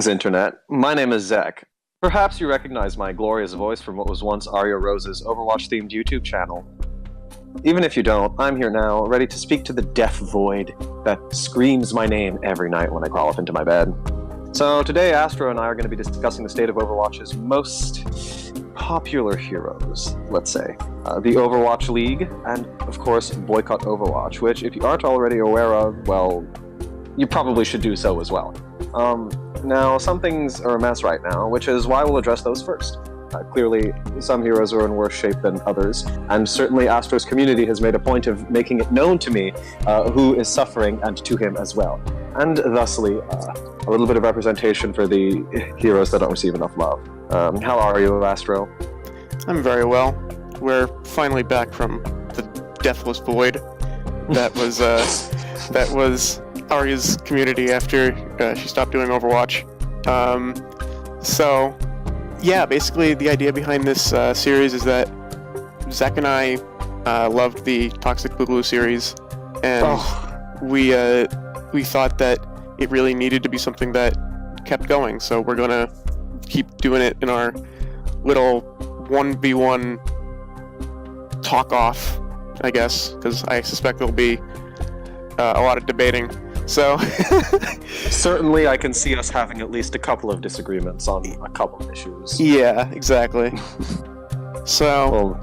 Internet. My name is Zach. Perhaps you recognize my glorious voice from what was once Aria Rose's Overwatch-themed YouTube channel. Even if you don't, I'm here now, ready to speak to the deaf void that screams my name every night when I crawl up into my bed. So today, Astro and I are going to be discussing the state of Overwatch's most popular heroes, let's say. The Overwatch League, and of course, Boycott Overwatch, which, if you aren't already aware of, well, you probably should do so as well. Now, some things are a mess right now, which is why we'll address those first. Clearly, some heroes are in worse shape than others, and certainly Astro's community has made a point of making it known to me who is suffering, and to him as well. And thusly, a little bit of representation for the heroes that don't receive enough love. How are you, Astro? I'm very well. We're finally back from the deathless void that was Aria's community after she stopped doing Overwatch. So, yeah, basically the idea behind this series is that Zach and I loved the Toxic Boogaloo series, and we thought that it really needed to be something that kept going, so we're gonna keep doing it in our little 1v1 talk-off, I guess, because I suspect there'll be a lot of debating. So certainly I can see us having at least a couple of disagreements on a couple of issues. Yeah, exactly. So,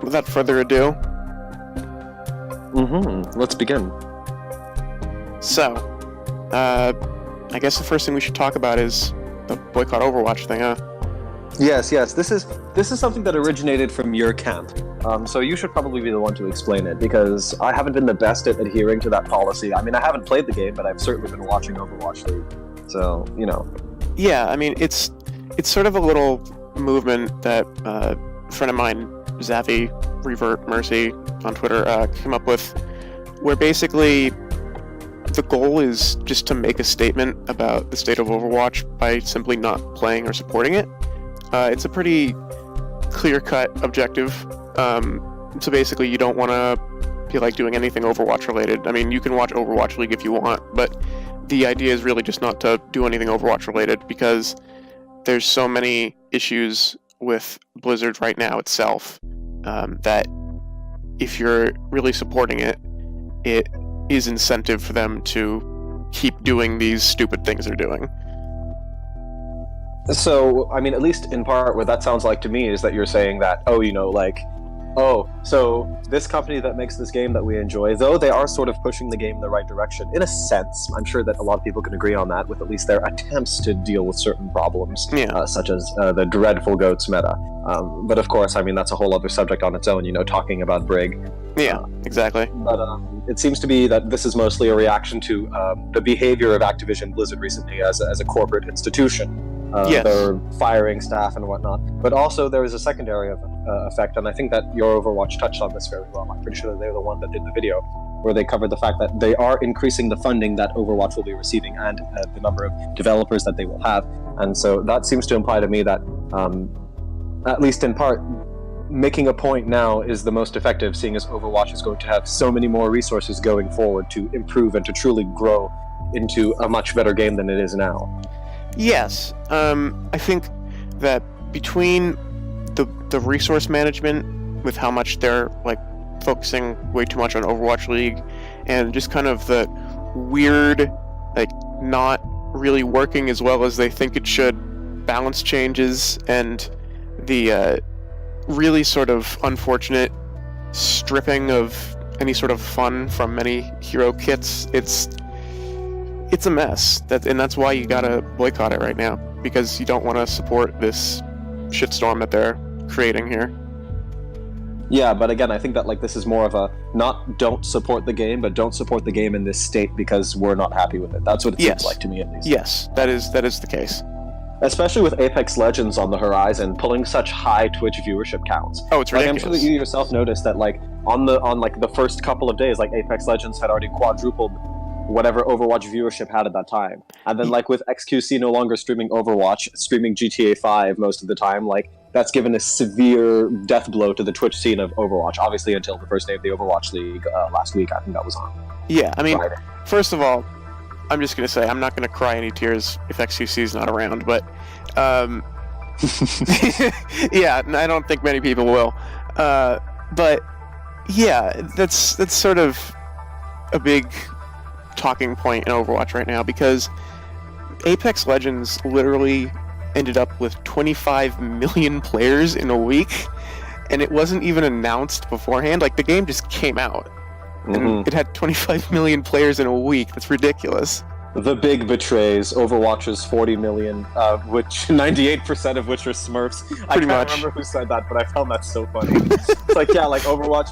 without further ado... let's begin. So, I guess the first thing we should talk about is the Boycott Overwatch thing, huh? Yes. This is something that originated from your camp. So you should probably be the one to explain it, because I haven't been the best at adhering to that policy. I mean, I haven't played the game, but I've certainly been watching Overwatch League. So, you know. Yeah, I mean, it's sort of a little movement that a friend of mine, Zavi Revert Mercy on Twitter, came up with, where basically the goal is just to make a statement about the state of Overwatch by simply not playing or supporting it. It's a pretty clear-cut objective. So basically, you don't want to be like doing anything Overwatch related. I mean, you can watch Overwatch League if you want, but the idea is really just not to do anything Overwatch related, because there's so many issues with Blizzard right now itself that if you're really supporting it, it is incentive for them to keep doing these stupid things they're doing. So, I mean, at least in part, what that sounds like to me is that you're saying that, so this company that makes this game that we enjoy, though they are sort of pushing the game in the right direction, in a sense, I'm sure that a lot of people can agree on that, with at least their attempts to deal with certain problems, such as the dreadful GOATS meta. But of course, I mean, that's a whole other subject on its own, talking about Brig. Yeah, exactly. But it seems to be that this is mostly a reaction to the behavior of Activision Blizzard recently as a corporate institution. Yes. They're firing staff and whatnot. But also there is a secondary effect, and I think that your Overwatch touched on this very well. I'm pretty sure that they're the one that did the video where they covered the fact that they are increasing the funding that Overwatch will be receiving, and the number of developers that they will have. And so that seems to imply to me that, at least in part, making a point now is the most effective, seeing as Overwatch is going to have so many more resources going forward to improve and to truly grow into a much better game than it is now. Yes, I think that between the resource management, with how much they're focusing way too much on Overwatch League, and just kind of the weird, not really working as well as they think it should, balance changes, and the really sort of unfortunate stripping of any sort of fun from many hero kits, it's a mess, and that's why you gotta boycott it right now, because you don't want to support this shitstorm that they're creating here. Yeah, but again, I think that this is more of a not don't support the game, but don't support the game in this state because we're not happy with it. That's what it seems like to me, at least. Yes, that is the case. Especially with Apex Legends on the horizon, pulling such high Twitch viewership counts. Oh, it's ridiculous. I'm sure that you yourself noticed that on the first couple of days, Apex Legends had already quadrupled whatever Overwatch viewership had at that time. And then with XQC no longer streaming Overwatch, streaming GTA 5 most of the time, that's given a severe death blow to the Twitch scene of Overwatch, obviously until the first day of the Overwatch League last week, I think that was on. Yeah, I mean, Friday. First of all, I'm just gonna say I'm not gonna cry any tears if XQC is not around, but yeah, I don't think many people will. But yeah, that's sort of a big talking point in Overwatch right now, because Apex Legends literally ended up with 25 million players in a week, and it wasn't even announced beforehand. Like, the game just came out, and it had 25 million players in a week. That's ridiculous. The big betrays Overwatch's 40 million, which 98% of which are Smurfs. I can't remember who said that, but I found that so funny. It's like, yeah, like Overwatch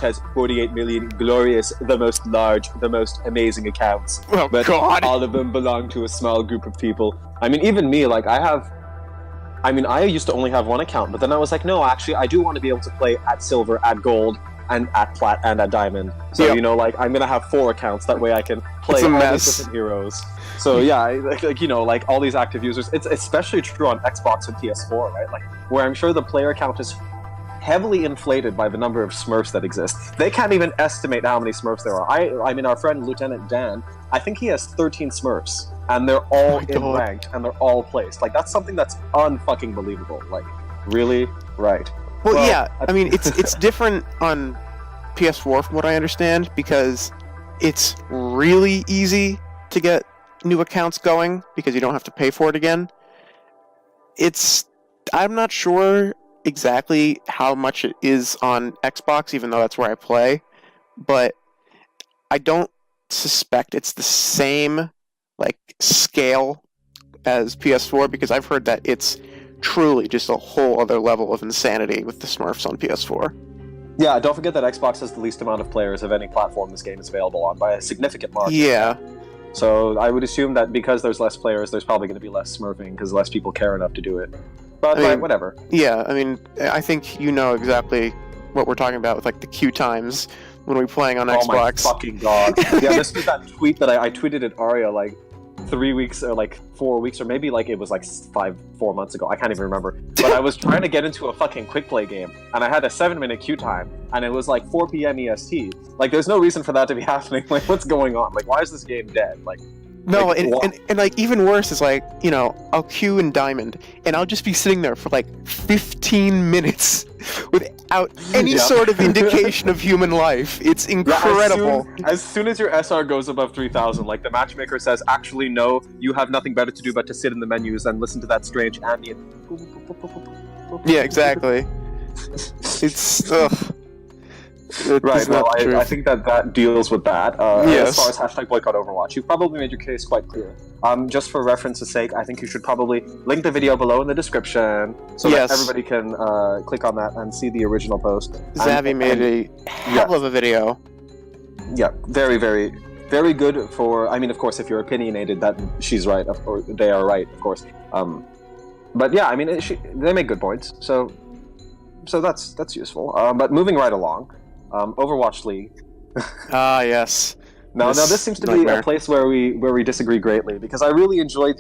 has 48 million glorious, the most large, the most amazing accounts. Oh, but God. all of them belong to a small group of people. I mean, even me, like, I used to only have one account, but then I was like, no, actually, I do want to be able to play at Silver, at Gold, and at Plat, and at Diamond. So, you know, like, I'm gonna have 4 accounts, that way I can play all these different heroes. So, yeah, like, you know, like, all these active users, it's especially true on Xbox and PS4, right? Like, where I'm sure the player count is heavily inflated by the number of Smurfs that exist. They can't even estimate how many Smurfs there are. I mean, our friend Lieutenant Dan, I think he has 13 Smurfs, and they're all in ranked, and they're all placed. Like, that's something that's unfucking believable. Like, really? Right. Well, yeah, I mean, it's different on PS4 from what I understand, because it's really easy to get new accounts going because you don't have to pay for it again. I'm not sure exactly how much it is on Xbox, even though that's where I play, but I don't suspect it's the same, like, scale as PS4, because I've heard that it's truly just a whole other level of insanity with the Smurfs on PS4. Yeah, don't forget that Xbox has the least amount of players of any platform this game is available on by a significant margin. Yeah. So I would assume that because there's less players, there's probably going to be less smurfing, because less people care enough to do it. But, I mean, whatever. Yeah, I mean, I think you know exactly what we're talking about with, like, the queue times when we're playing on Xbox. Oh my fucking god. Yeah, this was that tweet that I tweeted at Aria, like, 3 weeks, or like 4 weeks, or maybe like it was like 4 months ago. I can't even remember. But I was trying to get into a fucking quick play game, and I had a 7-minute queue time, and it was like 4 p.m. EST. Like, there's no reason for that to be happening. Like, what's going on? Like, why is this game dead? Like, no, like, and like, even worse is, like, you know, I'll queue in Diamond, and I'll just be sitting there for like 15 minutes without any sort of indication of human life. It's incredible. Yeah, as soon as your SR goes above 3,000, like, the matchmaker says, actually, no, you have nothing better to do but to sit in the menus and listen to that strange ambient. Yeah, exactly. It's right, well, I think that deals with that. Yes. As far as hashtag boycott Overwatch, you've probably made your case quite clear. Just for reference's sake, I think you should probably link the video below in the description so that everybody can click on that and see the original post. Zavvy made a hell of a video. Yeah, very, very, very good for, I mean, of course, if you're opinionated, that she's right, or they are right, of course. But yeah, I mean, they make good points, so that's useful. But moving right along, Overwatch League. Yes. Now this seems to be a place where we disagree greatly, because I really enjoy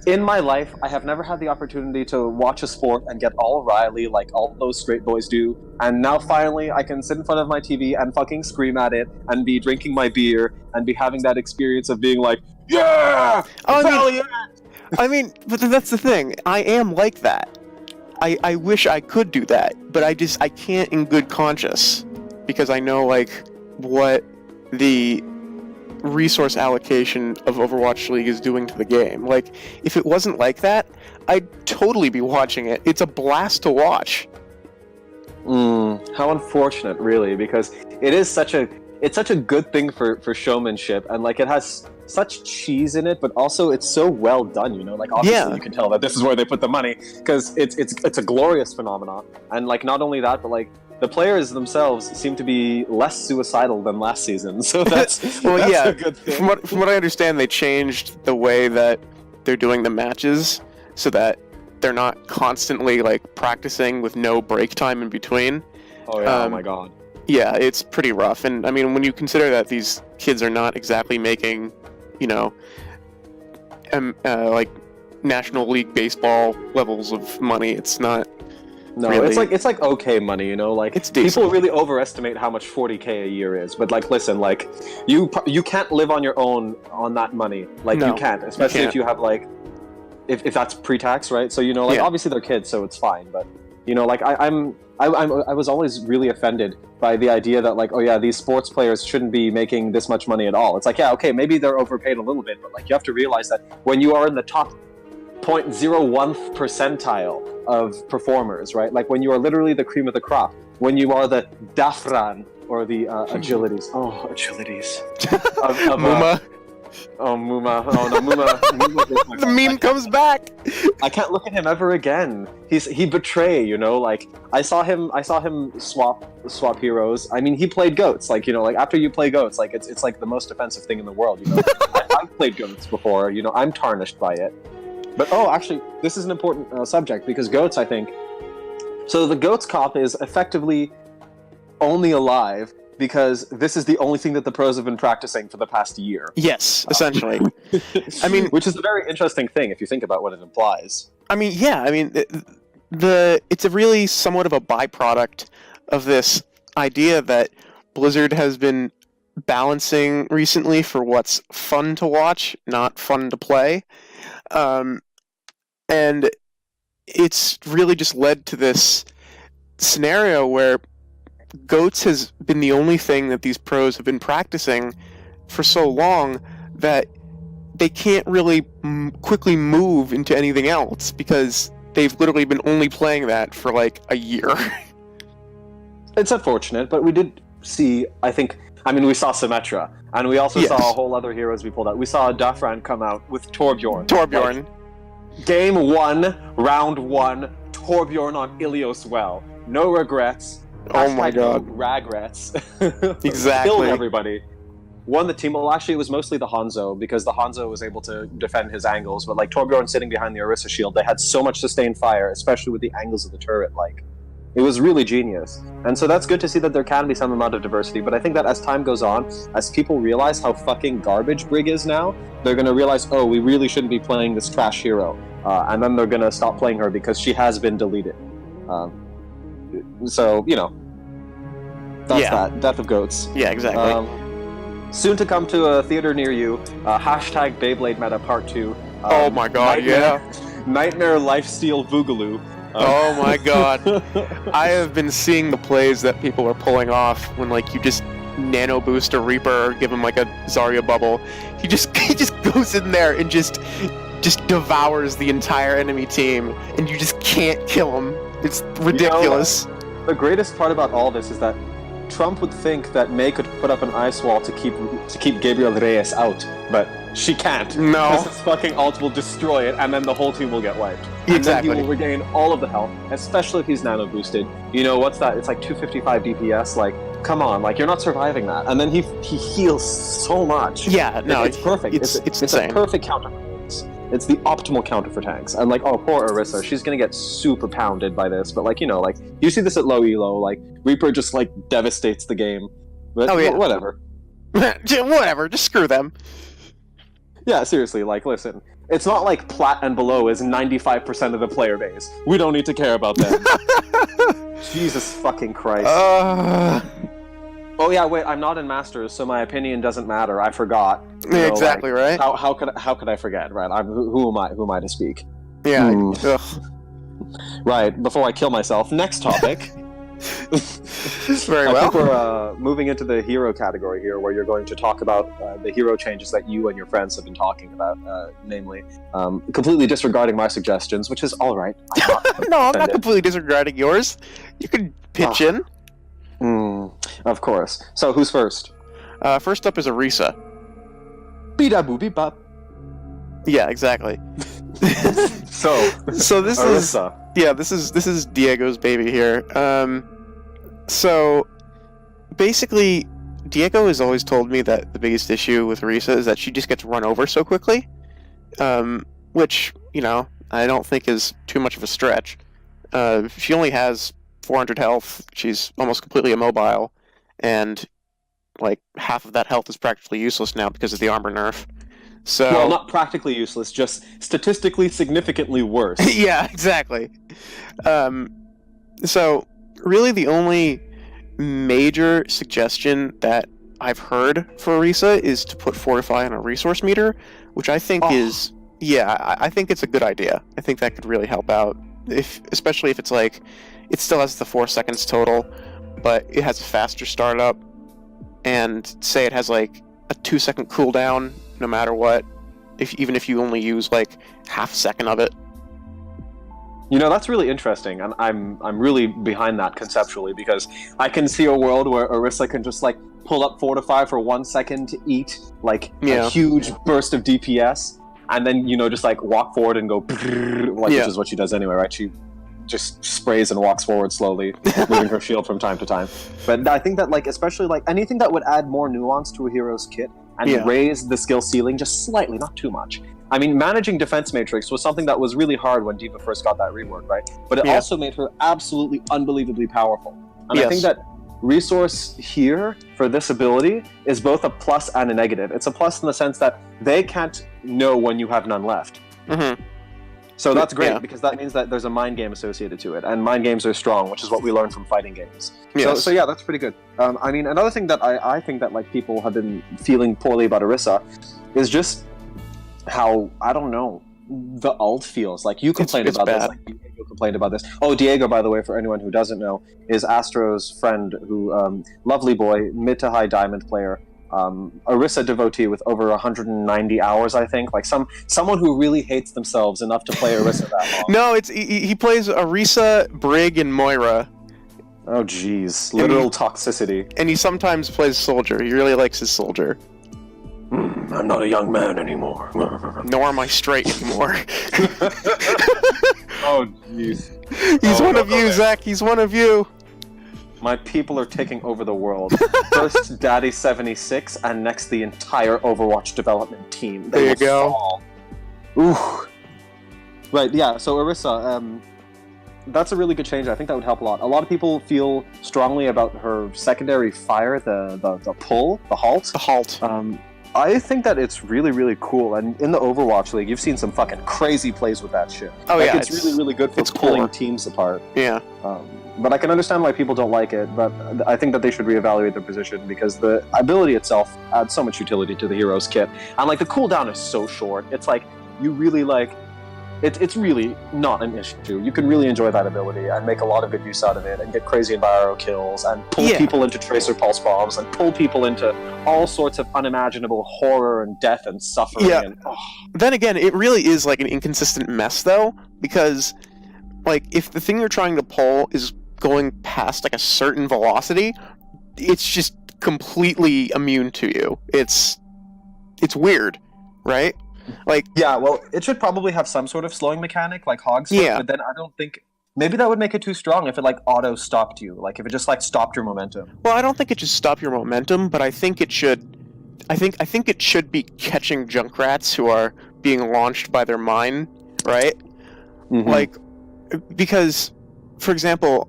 in my life, I have never had the opportunity to watch a sport and get all riley like all those straight boys do, and now finally I can sit in front of my TV and fucking scream at it and be drinking my beer and be having that experience of being like, yeah! I mean, but that's the thing. I am like that. I wish I could do that, but I can't in good conscience, because I know, like, what the resource allocation of Overwatch League is doing to the game. Like, if it wasn't like that, I'd totally be watching it. It's a blast to watch. How unfortunate, really, because it's such a good thing for showmanship, and like, it has such cheese in it, but also it's so well done, you know, like, obviously you can tell that this is where they put the money, because it's a glorious phenomenon. And like, not only that, but like, the players themselves seem to be less suicidal than last season, so that's a good thing. From what I understand, they changed the way that they're doing the matches so that they're not constantly like practicing with no break time in between. Oh yeah, oh my god. Yeah, it's pretty rough. And I mean, when you consider that these kids are not exactly making, you know, like National League baseball levels of money, it's not No, really. it's like okay money, you know. Like It's decent. people really overestimate how much 40K a year is. But like, listen, like you can't live on your own on that money. Like No, you can't, especially can't. if you have like if that's pre-tax, right? So you know, like Yeah. obviously they're kids, so it's fine. But you know, like I was always really offended by the idea that like, oh yeah, these sports players shouldn't be making this much money at all. It's like, yeah, okay, maybe they're overpaid a little bit, but like you have to realize that when you are in the top 0.01th percentile of performers, right? Like when you are literally the cream of the crop, when you are the Dafran or the agilities. Oh, agilities. Muma. Oh, Muma. Oh no, Muma is my The meme comes back. I can't look at him ever again. He betray, you know. Like I saw him swap heroes. I mean, he played goats. Like you know, like after you play goats, like it's like the most offensive thing in the world. You know, I've played goats before. You know, I'm tarnished by it. But oh, actually, this is an important subject because goats, I think. So the goats cop is effectively only alive because this is the only thing that the pros have been practicing for the past year. Yes, essentially. I mean, which is a very interesting thing if you think about what it implies. I mean, yeah. I mean, it's a really somewhat of a byproduct of this idea that Blizzard has been balancing recently for what's fun to watch, not fun to play. And it's really just led to this scenario where GOATS has been the only thing that these pros have been practicing for so long that they can't really quickly move into anything else because they've literally been only playing that for like a year. It's unfortunate, but we did see, I mean, we saw Symmetra, and we also saw a whole other heroes we pulled out. We saw Dafran come out with Torbjorn. Torbjorn. Like, game 1, round 1, Torbjorn on Ilios well. No regrets. Oh my god. No regrets. Exactly. Killed everybody. Won the team. Well, actually, it was mostly the Hanzo, because the Hanzo was able to defend his angles, but like Torbjorn sitting behind the Orisa shield, they had so much sustained fire, especially with the angles of the turret, like... It was really genius. And so that's good to see that there can be some amount of diversity, but I think that as time goes on, as people realize how fucking garbage Brig is now, they're going to realize, oh, we really shouldn't be playing this trash hero. And then they're going to stop playing her because she has been deleted. So, you know, that's that. Death of Goats. Yeah, exactly. Soon to come to a theater near you, hashtag Beyblade Meta Part 2. Oh my god, Nightmare Lifesteal Boogaloo. Oh my god. I have been seeing the plays that people are pulling off when like you just nano boost a Reaper or give him like a Zarya bubble. He just goes in there and just devours the entire enemy team and you just can't kill him. It's ridiculous. You know, the greatest part about all this is that Trump would think that May could put up an ice wall to keep Gabriel Reyes out, but she can't. No. Because his fucking ult will destroy it, and then the whole team will get wiped. Exactly. And then he will regain all of the health, especially if he's nano boosted. You know, what's that? It's like 255 DPS. Like, come on, like, you're not surviving that. And then he heals so much. Yeah, no. It's perfect. It's a perfect counter. It's the optimal counter for tanks. And like, oh, poor Orisa, she's gonna get super pounded by this. But like, you know, like, you see this at low elo, like, Reaper just like devastates the game. But whatever. Whatever, just screw them. Yeah, seriously, like, listen. It's not like Plat and below is 95% of the player base. We don't need to care about them. Jesus fucking Christ. Oh yeah, wait, I'm not in Masters, so my opinion doesn't matter. I forgot. You know, exactly, like, right? How could I forget, right? Who am I to speak? Yeah. Right, before I kill myself. Next topic. Very well. I think we're moving into the hero category here, where you're going to talk about the hero changes that you and your friends have been talking about, namely, completely disregarding my suggestions, which is all right. No, I'm not completely disregarding yours. You can pitch in. Of course. So, who's first? First up is Orisa. Beep-da-boop-beep-bop. Yeah, exactly. So this Orisa. This is Diego's baby here. So basically, Diego has always told me that the biggest issue with Orisa is that she just gets run over so quickly, which, you know, I don't think is too much of a stretch. She only has 400 health. She's almost completely immobile, and like half of that health is practically useless now because of the armor nerf. So, well, not practically useless, just statistically significantly worse. Yeah, exactly. So, really the only major suggestion that I've heard for Orisa is to put Fortify on a resource meter, which I think is... Yeah, I think it's a good idea. I think that could really help out, especially if it's like... It still has the 4 seconds total, but it has a faster startup, and say it has like a 2-second cooldown no matter what, even if you only use like half a second of it. That's really interesting, and I'm really behind that conceptually, because I can see a world where Orisa can just like pull up Fortify for 1 second to eat like a huge burst of DPS, and then just like walk forward and go which is what she does anyway, right? She just sprays and walks forward slowly, moving her shield from time to time. But I think that, like, especially like anything that would add more nuance to a hero's kit and raise the skill ceiling just slightly, not too much. I mean, managing defense matrix was something that was really hard when D.Va first got that rework, right? But it also made her absolutely unbelievably powerful. And I think that resource here for this ability is both a plus and a negative. It's a plus in the sense that they can't know when you have none left. Mm-hmm. So that's great, because that means that there's a mind game associated to it, and mind games are strong, which is what we learn from fighting games. Yes. So yeah, that's pretty good. I mean, another thing that I think that like people have been feeling poorly about Orisa is just how, I don't know, the ult feels. Like, you complained about this, like Diego complained about this. Oh, Diego, by the way, for anyone who doesn't know, is Astro's friend, who lovely boy, mid to high diamond player. Orisa devotee with over 190 hours, I think. Like someone who really hates themselves enough to play Orisa that long. No, he plays Orisa, Brig, and Moira. Oh jeez, literal toxicity. And he sometimes plays Soldier. He really likes his Soldier. I'm not a young man anymore. Nor am I straight anymore. Oh jeez. He's one of you, Zach. He's one of you. My people are taking over the world. First Daddy 76, and next the entire Overwatch development team. There you go. Ooh. Right, yeah, so Orisa, that's a really good change. I think that would help a lot. A lot of people feel strongly about her secondary fire, the pull, the halt. The halt. I think that it's really, really cool. And in the Overwatch League, you've seen some fucking crazy plays with that shit. Oh, like, it's really, really good for pulling teams apart. Yeah. But I can understand why people don't like it, but I think that they should reevaluate their position, because the ability itself adds so much utility to the hero's kit. And like, the cooldown is so short. It's like, you really like... It's really not an issue. You can really enjoy that ability and make a lot of good use out of it and get crazy enviro kills and pull people into tracer pulse bombs and pull people into all sorts of unimaginable horror and death and suffering. Yeah. And, Then again, it really is like an inconsistent mess, though, because like, if the thing you're trying to pull is going past like a certain velocity, it's just completely immune to you. It's weird, right? Like, yeah, well, it should probably have some sort of slowing mechanic like Hog's, but then I don't think... Maybe that would make it too strong if it like auto-stopped you, like if it just like stopped your momentum. Well, I don't think it should stop your momentum, but I think it should... I think it should be catching Junkrats who are being launched by their mine, right? Mm-hmm. Like, because, for example,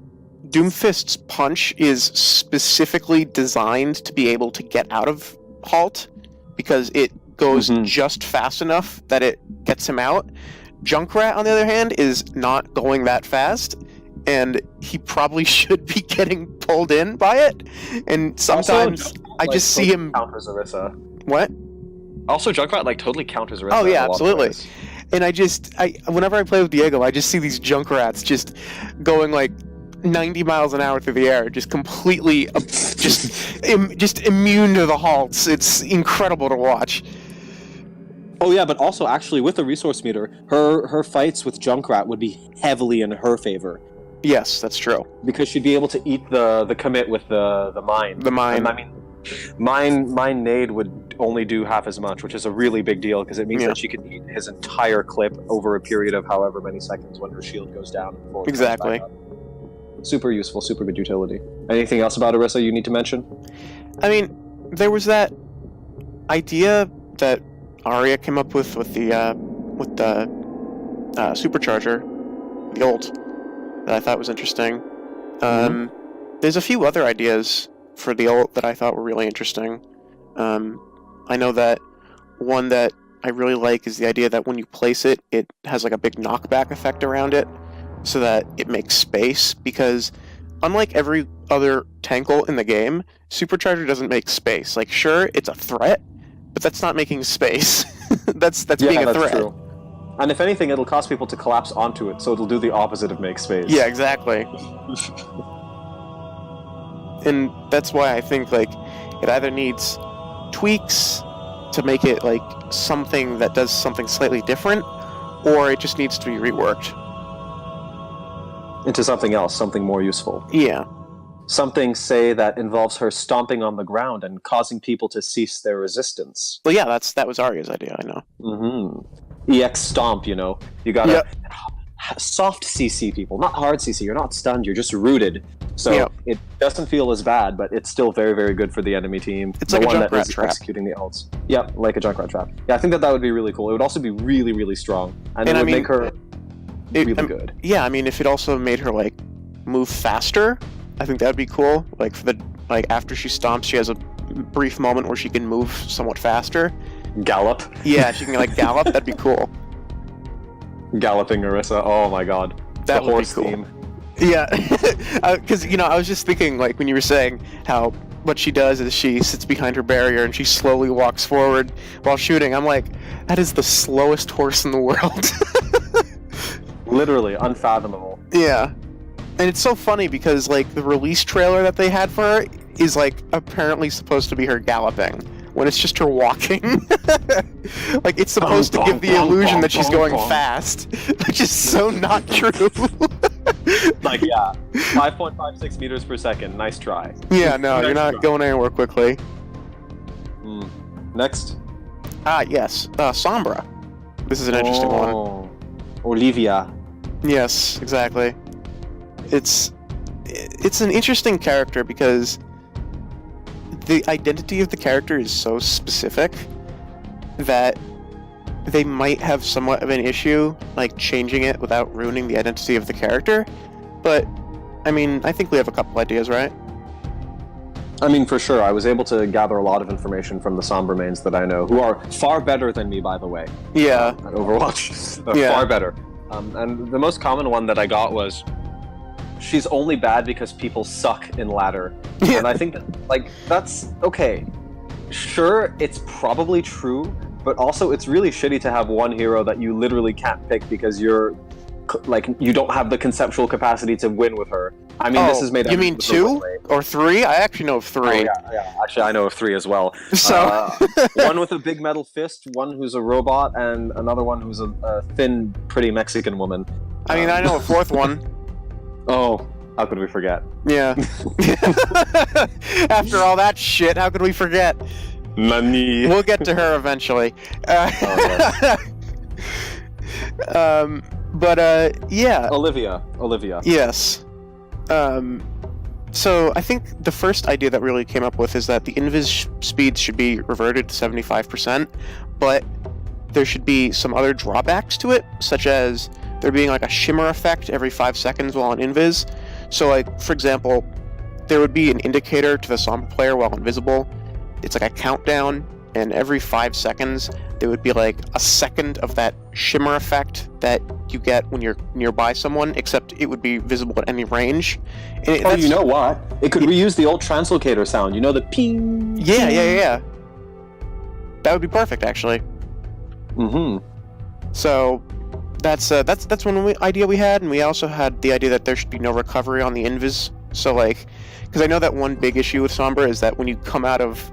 Doomfist's punch is specifically designed to be able to get out of halt, because it goes just fast enough that it gets him out. Junkrat, on the other hand, is not going that fast, and he probably should be getting pulled in by it. And sometimes also, I just see him counters Orisa. What? Also, Junkrat like totally counters Orisa. Oh yeah, absolutely. And whenever I play with Diego, I just see these Junkrats just going like 90 miles an hour through the air, just completely, just immune to the halts. It's incredible to watch. Oh yeah, but also actually with the resource meter, her fights with Junkrat would be heavily in her favor. Yes, that's true. Because she'd be able to eat the commit with the mine. The mine. And, I mean, mine nade would only do half as much, which is a really big deal, because it means that she can eat his entire clip over a period of however many seconds when her shield goes down. Exactly. Super useful, super good utility. Anything else about Orisa you need to mention? I mean, there was that idea that Aria came up with the supercharger, the ult, that I thought was interesting. There's a few other ideas for the ult that I thought were really interesting. I know that one that I really like is the idea that when you place it, it has like a big knockback effect around it. so that it makes space, because unlike every other tankle in the game, Supercharger doesn't make space. Like, sure, it's a threat, but that's not making space. that's being a threat. True. And if anything, it'll cause people to collapse onto it, so it'll do the opposite of make space. Yeah, exactly. And that's why I think, like, it either needs tweaks to make it, like, something that does something slightly different, or it just needs to be reworked. Into something else, something more useful. Yeah. Something, say, that involves her stomping on the ground and causing people to cease their resistance. Well, yeah, that was Aria's idea, I know. Mm-hmm. EX stomp, you know? You gotta soft CC people, not hard CC. You're not stunned, you're just rooted. So it doesn't feel as bad, but it's still very, very good for the enemy team. It's the like one a that Junkrat is trap. executing the ults. Yep, like a Junkrat trap. Yeah, I think that would be really cool. It would also be really, really strong. And it would make her really good. Yeah, I mean, if it also made her, like, move faster, I think that would be cool. Like, after she stomps, she has a brief moment where she can move somewhat faster. Gallop. Yeah, she can, like, gallop. That'd be cool. Galloping Orisa. Oh my god. That the would horse be cool. theme. Yeah, because, I was just thinking, like, when you were saying how what she does is she sits behind her barrier and she slowly walks forward while shooting. I'm like, that is the slowest horse in the world. Literally, unfathomable. Yeah. And it's so funny because, like, the release trailer that they had for her is, like, apparently supposed to be her galloping, when it's just her walking. Like, it's supposed to give the illusion that she's going fast, which is so not true. Like, yeah, 5.56 meters per second. Nice try. Yeah, no, you're not going anywhere quickly. Next. Yes. Sombra. This is an interesting one. Olivia. Yes, exactly. It's an interesting character because the identity of the character is so specific that they might have somewhat of an issue, like, changing it without ruining the identity of the character. But, I mean, I think we have a couple ideas, right? I mean, for sure. I was able to gather a lot of information from the Sombra mains that I know, who are far better than me, by the way. Yeah. At Overwatch. Yeah. Far better. And the most common one that I got was, she's only bad because people suck in ladder. Yeah. And I think, that's okay. Sure, it's probably true, but also it's really shitty to have one hero that you literally can't pick because you don't have the conceptual capacity to win with her. I mean, this is made up. You mean 2 or 3? I actually know of 3. Oh, yeah. Actually, I know of 3 as well. So one with a big metal fist, one who's a robot, and another one who's a thin, pretty Mexican woman. I mean, I know a 4th one. Oh, how could we forget? Yeah. After all that shit, how could we forget? Nani. We'll get to her eventually. Yeah. Olivia. Yes. So I think the first idea that really came up with is that the invis speeds should be reverted to 75%, but there should be some other drawbacks to it, such as there being, like, a shimmer effect every 5 seconds while on invis. So, like, for example, there would be an indicator to the Sombra player while invisible. It's like a countdown, and every 5 seconds there would be, like, a second of that shimmer effect that you get when you're nearby someone, except it would be visible at any range. And you know what? It could reuse the old translocator sound. You know, the ping. Yeah. That would be perfect, actually. Mm-hmm. So that's one idea we had, and we also had the idea that there should be no recovery on the invis. So, like, because I know that one big issue with Sombra is that when you come out of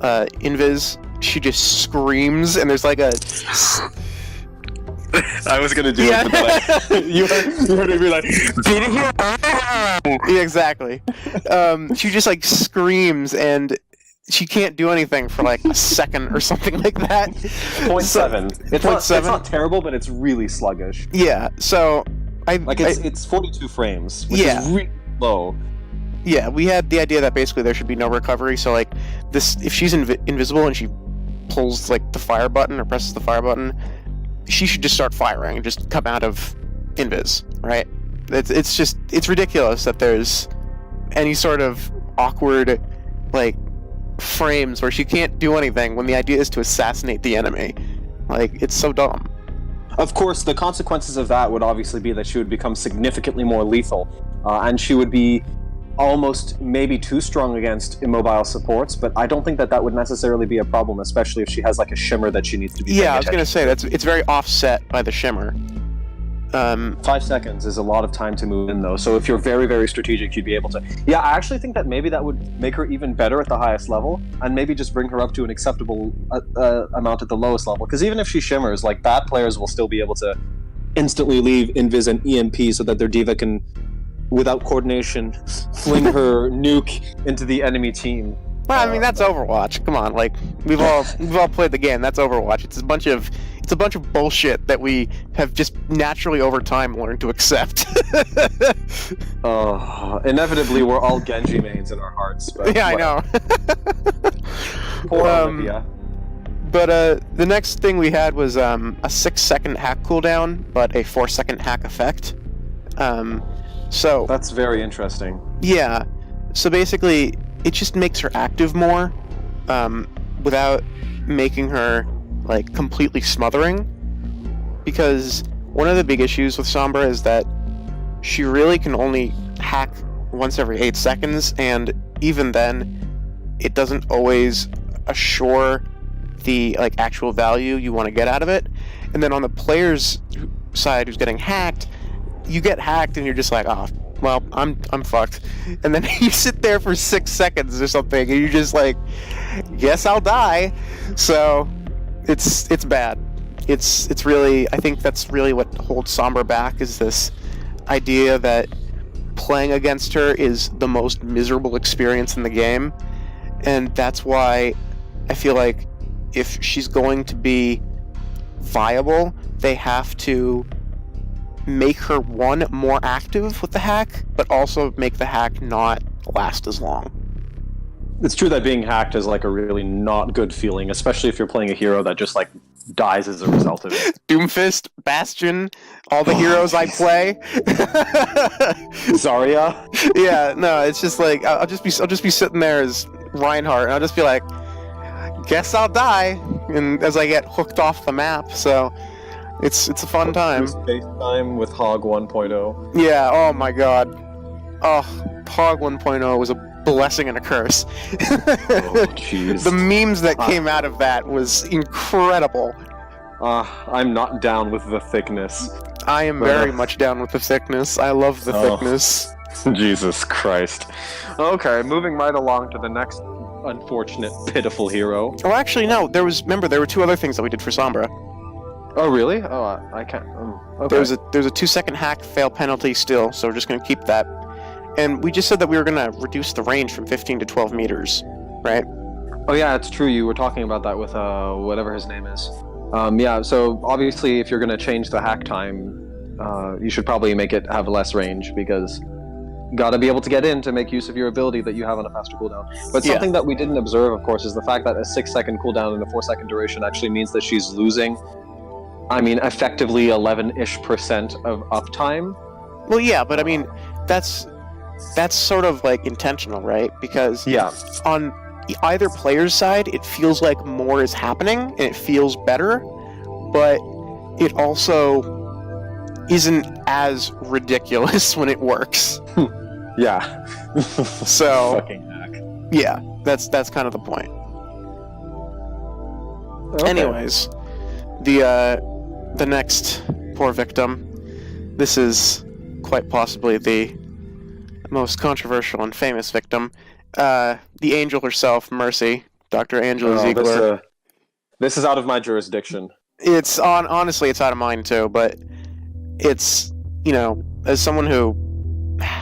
invis, she just screams, and there's like a... I was gonna do it, but like, you heard me be like... Yeah, exactly. She just, like, screams, and she can't do anything for, like, a second or something like that. 0.7. It's not terrible, but it's really sluggish. Yeah, so... It's 42 frames, which is really low. Yeah, we had the idea that basically there should be no recovery, so, like, this, if she's invisible and she pulls, like, the fire button or presses the fire button, she should just start firing and just come out of invis, right? It's ridiculous that there's any sort of awkward, like, frames where she can't do anything when the idea is to assassinate the enemy. Like, it's so dumb. Of course, the consequences of that would obviously be that she would become significantly more lethal, and she would be almost maybe too strong against immobile supports, but I don't think that that would necessarily be a problem, especially if she has like a shimmer that she needs to be Yeah, I was going to say, it's very offset by the shimmer. 5 seconds is a lot of time to move in, though, so if you're very, very strategic, you'd be able to... Yeah, I actually think that maybe that would make her even better at the highest level, and maybe just bring her up to an acceptable amount at the lowest level, because even if she shimmers, like, bad players will still be able to instantly leave Invis and EMP so that their diva can, without coordination, fling her nuke into the enemy team. Well, I mean, that's Overwatch. Come on, like, we've all played the game. That's Overwatch. It's a bunch of bullshit that we have just naturally over time learned to accept. Inevitably, we're all Genji mains in our hearts. But yeah, I know. Poor Olivia. But the next thing we had was a 6-second hack cooldown, but a 4-second hack effect. So that's very interesting. Yeah. So basically, it just makes her active more, without making her like completely smothering. Because one of the big issues with Sombra is that she really can only hack once every 8 seconds, and even then, it doesn't always assure the like actual value you want to get out of it. And then on the player's side who's getting hacked, you get hacked and you're just like, oh, well, I'm fucked. And then you sit there for 6 seconds or something, and you're just like, guess I'll die. So it's bad. It's really, I think that's really what holds Sombra back, is this idea that playing against her is the most miserable experience in the game. And that's why I feel like if she's going to be viable, they have to make her, one, more active with the hack, but also make the hack not last as long. It's true that being hacked is like a really not good feeling, especially if you're playing a hero that just like dies as a result of it. Doomfist, Bastion, all the heroes I play. Zarya. Yeah, no, it's just like I'll just be sitting there as Reinhardt, and I'll just be like, guess I'll die, and as I get hooked off the map. So it's a fun time. Space time with Hog 1.0. Yeah, oh my god. Oh, Hog 1.0 was a blessing and a curse. Oh, jeez. The memes that came out of that was incredible. I'm not down with the thickness. I am very much down with the thickness. I love the thickness. Jesus Christ. Okay, moving right along to the next unfortunate, pitiful hero. Oh, actually, no. There were two other things that we did for Sombra. Oh, really? Oh, I can't... okay. There was a 2-second hack fail penalty still, so we're just going to keep that. And we just said that we were going to reduce the range from 15 to 12 meters, right? Oh yeah, it's true. You were talking about that with whatever his name is. Yeah, so obviously if you're going to change the hack time, you should probably make it have less range, because you got to be able to get in to make use of your ability that you have on a faster cooldown. But something that we didn't observe, of course, is the fact that a 6-second cooldown and a 4-second duration actually means that she's losing, I mean, effectively 11-ish% of uptime. Well, yeah, but I mean, that's sort of like intentional, right? Because on either player's side, it feels like more is happening and it feels better, but it also isn't as ridiculous when it works. Yeah. So fucking hack. Yeah, that's kind of the point. Okay. Anyways, the next poor victim. This is quite possibly the most controversial and famous victim. The angel herself, Mercy, Dr. Angela Ziegler. This is out of my jurisdiction. Honestly, it's out of mine too, but it's, as someone who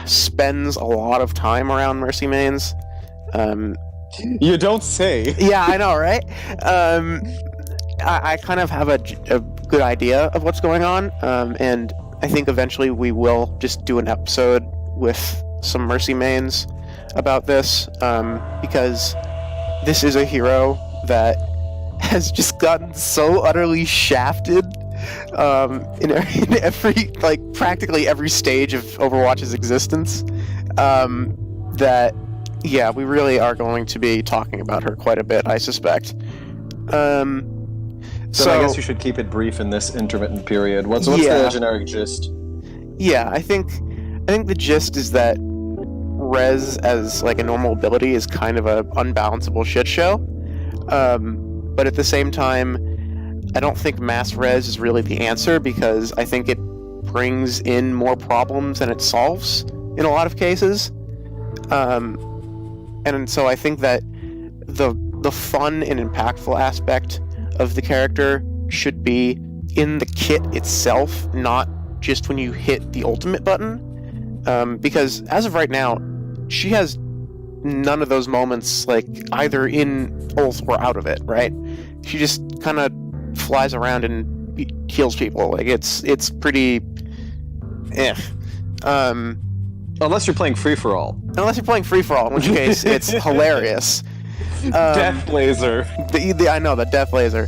spends a lot of time around Mercy mains. You don't say. Yeah, I know, right? I kind of have a good idea of what's going on, and I think eventually we will just do an episode with some Mercy mains about this, because this is a hero that has just gotten so utterly shafted in every, like, practically every stage of Overwatch's existence, that, yeah, we really are going to be talking about her quite a bit, I suspect. So I guess you should keep it brief in this intermittent period. What's the generic gist? Yeah, I think the gist is that res as like a normal ability is kind of a unbalanceable shit show. But at the same time, I don't think mass res is really the answer, because I think it brings in more problems than it solves in a lot of cases. And so I think that the fun and impactful aspect of the character should be in the kit itself, not just when you hit the ultimate button. Because as of right now, she has none of those moments, like, either in ult or out of it, right? She just kind of flies around and heals people. Like, it's pretty unless you're playing free-for-all. Unless you're playing free-for-all, in which case it's hilarious. Death laser. I know, the death laser.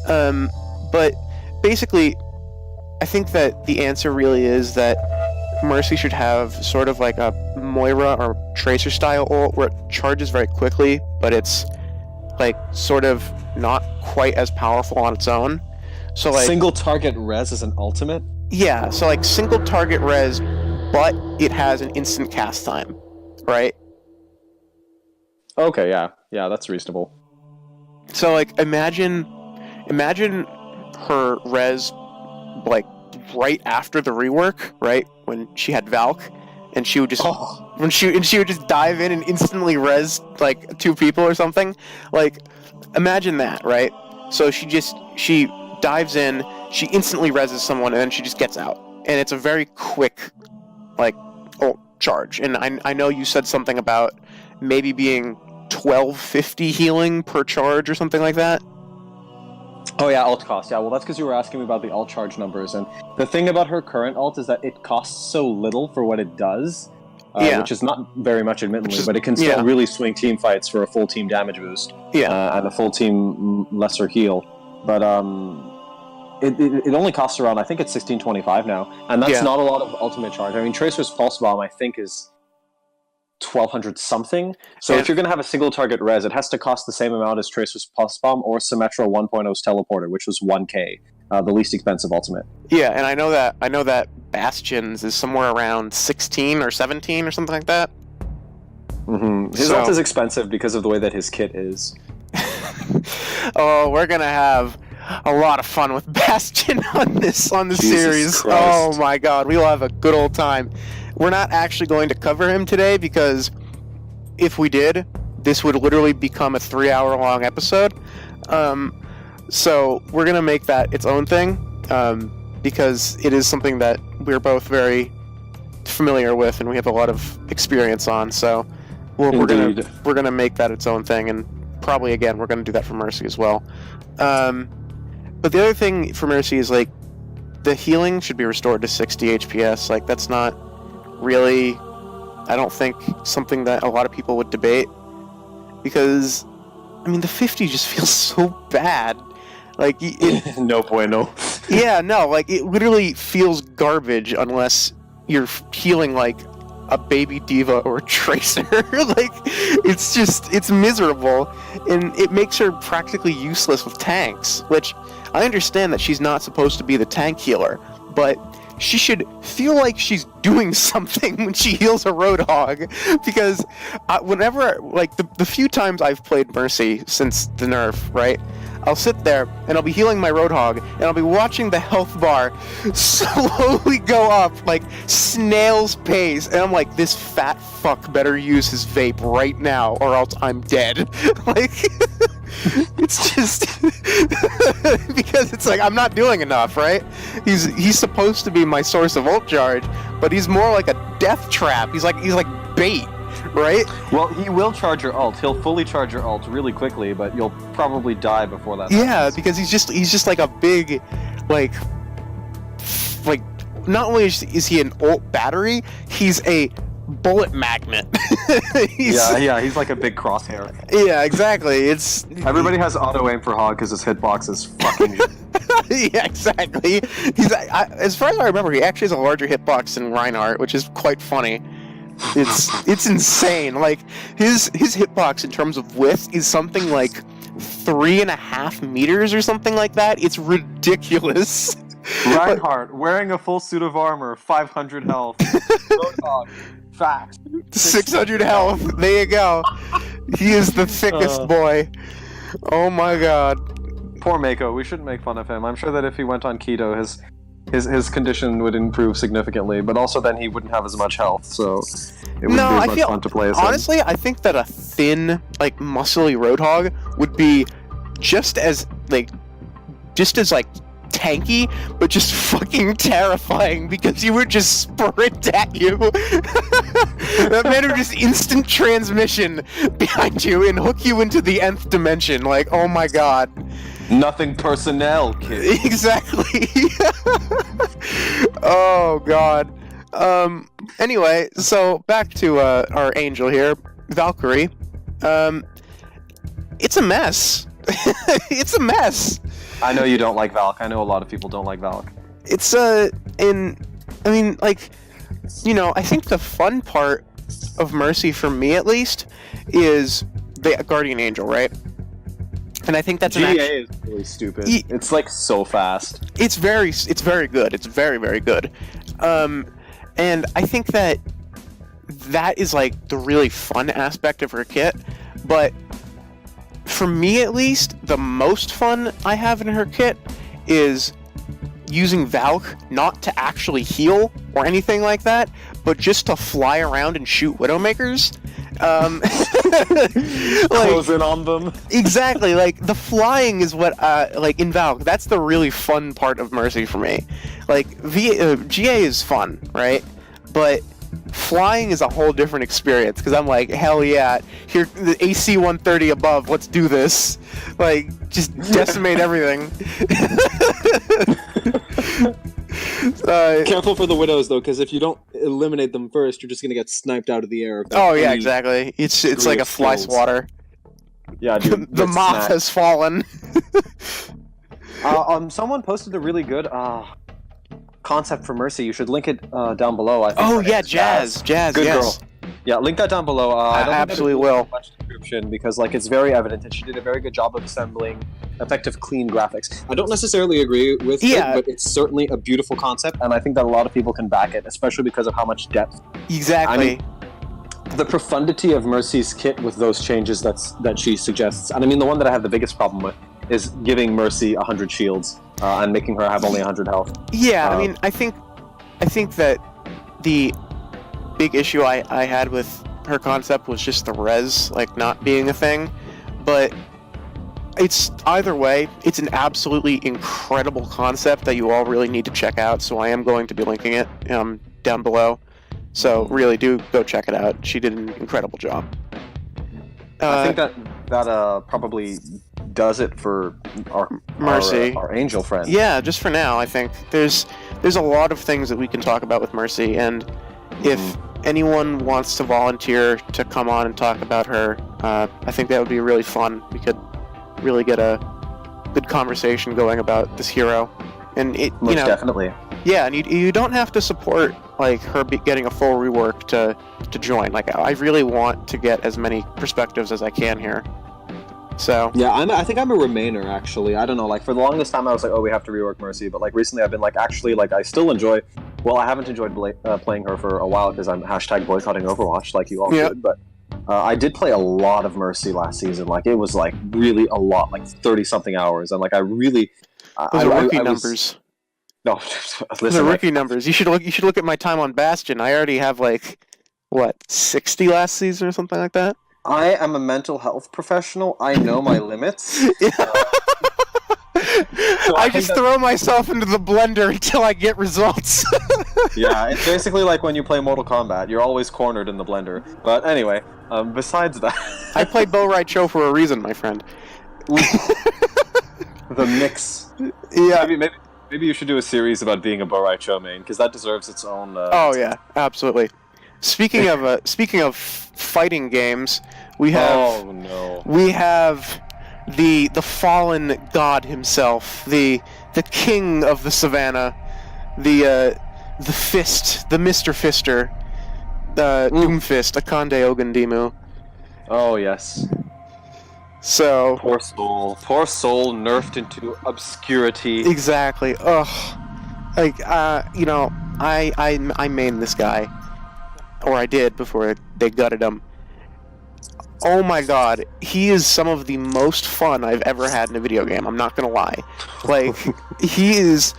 But basically, I think that the answer really is that Mercy should have sort of like a Moira or Tracer style ult where it charges very quickly, but it's like sort of not quite as powerful on its own. So like single target res is an ultimate? Yeah, so like single target res, but it has an instant cast time, right? Okay, yeah, that's reasonable. So like imagine her res like right after the rework, right? When she had Valk, and she would just she would just dive in and instantly res like 2 people or something. Like imagine that, right? So she dives in, she instantly reses someone, and then she just gets out. And it's a very quick like ult charge. And I know you said something about maybe being 1250 healing per charge or something like that. Oh yeah, ult cost. Yeah, well that's because you were asking me about the ult charge numbers, and the thing about her current ult is that it costs so little for what it does, which is not very much admittedly, but it can still really swing team fights for a full team damage boost, and a full team lesser heal. But it only costs around, I think it's 1625 now, and that's not a lot of ultimate charge. I mean, Tracer's Pulse Bomb I think is 1200 something. So if you're going to have a single target res, it has to cost the same amount as Tracer's Pulse Bomb or Symmetra 1.0's Teleporter, which was 1k, the least expensive ultimate. Yeah, and I know that Bastion's is somewhere around 16 or 17 or something like that. Mm-hmm. His ult is expensive because of the way that his kit is. Oh, we're gonna have a lot of fun with Bastion on this series. Christ. Oh my god, we will have a good old time. We're not actually going to cover him today, because if we did, this would literally become a 3-hour-long episode. So we're going to make that its own thing, because it is something that we're both very familiar with and we have a lot of experience on. So we're gonna make that its own thing, and probably, again, we're going to do that for Mercy as well. But the other thing for Mercy is, like, the healing should be restored to 60 HPS. Like, that's not really, I don't think, something that a lot of people would debate, because I mean the 50 just feels so bad. Like no bueno. Yeah, no, like it literally feels garbage unless you're healing like a baby diva or a tracer. Like it's miserable, and it makes her practically useless with tanks, which I understand that she's not supposed to be the tank healer, but she should feel like she's doing something when she heals a Roadhog, because whenever, like, the few times I've played Mercy since the nerf, right, I'll sit there and I'll be healing my Roadhog and I'll be watching the health bar slowly go up like snail's pace, and I'm like, this fat fuck better use his vape right now or else I'm dead. Like, it's just because it's like I'm not doing enough, right? He's supposed to be my source of ult charge, but he's more like a death trap. He's like bait, right? Well, he will charge your ult. He'll fully charge your ult really quickly, but you'll probably die before that happens. Because he's just like a big, like not only is he an ult battery, he's a bullet magnet. He's like a big crosshair. Yeah, exactly. Everybody has auto aim for Hog because his hitbox is fucking. Yeah, exactly. As far as I remember, he actually has a larger hitbox than Reinhardt, which is quite funny. It's insane. Like his hitbox in terms of width is something like 3.5 meters or something like that. It's ridiculous. Reinhardt, wearing a full suit of armor, 500 health. Roadhog, facts. 600 health. There you go. He is the thickest boy. Oh my god. Poor Mako. We shouldn't make fun of him. I'm sure that if he went on keto, his condition would improve significantly, but also then he wouldn't have as much health, so it wouldn't be as much fun to play as him. Honestly, I think that a thin, like, muscly Roadhog would be just as tanky, but just fucking terrifying, because he would just sprint at you. That man would just instant transmission behind you and hook you into the nth dimension. Like, oh my god. Nothing personnel, kid. Exactly. Oh god. Anyway, so back to our angel here, Valkyrie. It's a mess. It's a mess. I know you don't like Valk. I know a lot of people don't like Valk. It's I think the fun part of Mercy, for me at least, is the Guardian Angel, right? And I think that's GA is really stupid. It's like so fast. It's very good. It's very, very good. And I think that is like the really fun aspect of her kit, but for me at least, the most fun I have in her kit is using Valk not to actually heal or anything like that, but just to fly around and shoot Widowmakers. Close in on them. Exactly, like, the flying is what, in Valk, that's the really fun part of Mercy for me. Like, GA is fun, right? But flying is a whole different experience, because I'm like, hell yeah, here, the AC 130 above, let's do this. Like, just decimate everything. Careful for the widows, though, because if you don't eliminate them first, you're just gonna get sniped out of the air. Oh yeah, exactly. It's like a fly swatter. Yeah, dude. The moth has fallen. Someone posted a really good concept for Mercy. You should link it down below. I think oh yeah, Jazz, good yes. girl. Yeah, link that down below. I don't absolutely think will. Much description, because like it's very evident that she did a very good job of assembling effective, clean graphics. I don't necessarily agree with it, but it's certainly a beautiful concept, and I think that a lot of people can back it, especially because of how much depth. Exactly. I mean, the profundity of Mercy's kit with those changes that she suggests, and I mean the one that I have the biggest problem with is giving Mercy 100 shields and making her have only 100 health. Yeah, I mean, I think that the big issue I had with her concept was just the res, like, not being a thing, but it's either way, it's an absolutely incredible concept that you all really need to check out, so I am going to be linking it down below. So really do go check it out. She did an incredible job. I think that probably does it for our Mercy, our angel friend. Yeah, just for now, I think there's a lot of things that we can talk about with Mercy, and if anyone wants to volunteer to come on and talk about her, I think that would be really fun. We could really get a good conversation going about this hero, and Most definitely. Yeah, and you don't have to support like her getting a full rework to join. Like, I really want to get as many perspectives as I can here. So yeah, I think I'm a Remainer, actually. I don't know, like, for the longest time I was like, oh, we have to rework Mercy, but like recently I've been like, actually, like, I still enjoy. Well, I haven't enjoyed playing her for a while because I'm #boycotting Overwatch, like you all did, but I did play a lot of Mercy last season. Like, it was like really a lot, like 30-something hours, and like I really. Those are rookie numbers. No, listen. The rookie numbers. You should look at my time on Bastion. I already have like 60 last season or something like that. I am a mental health professional. I know my limits. So I just throw myself into the blender until I get results. Yeah, it's basically like when you play Mortal Kombat. You're always cornered in the blender. But anyway, besides that... I played Bo Rai Cho for a reason, my friend. The mix. Yeah. Maybe you should do a series about being a Bo Rai Cho main, because that deserves its own... oh, yeah, absolutely. Speaking of fighting games, we have... Oh, no. We have the fallen god himself, the king of the savannah, the fist, the Mr. Fister, Doomfist, Akande Ogundimu. Oh, yes. So Poor soul nerfed into obscurity. exactly. Ugh. Like I mained this guy, or I did before they gutted him. Oh my god, he is some of the most fun I've ever had in a video game. I'm not gonna lie. Like, he is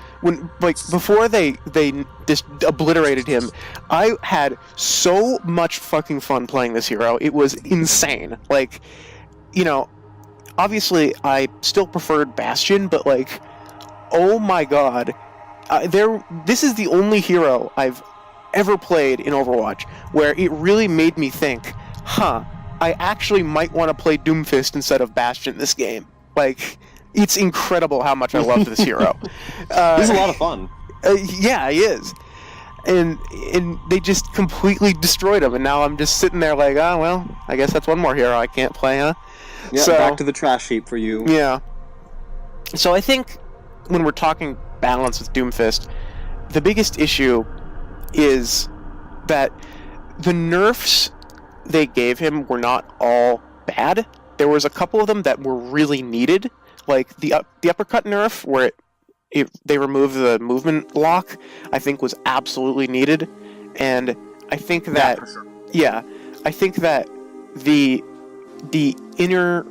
before they just obliterated him, I had so much fucking fun playing this hero. It was insane. Like, obviously I still preferred Bastion, but like, oh my god, this is the only hero I've ever played in Overwatch where it really made me think, I actually might want to play Doomfist instead of Bastion this game. Like, it's incredible how much I love this hero. He's a lot of fun. Yeah, he is. And they just completely destroyed him, and now I'm just sitting there like, oh, well, I guess that's one more hero I can't play, huh? Yeah, so, back to the trash heap for you. Yeah. So I think when we're talking balance with Doomfist, the biggest issue is that the nerfs they gave him were not all bad. There was a couple of them that were really needed, like the uppercut nerf, where they removed the movement lock, I think was absolutely needed, and I think that I think that the inner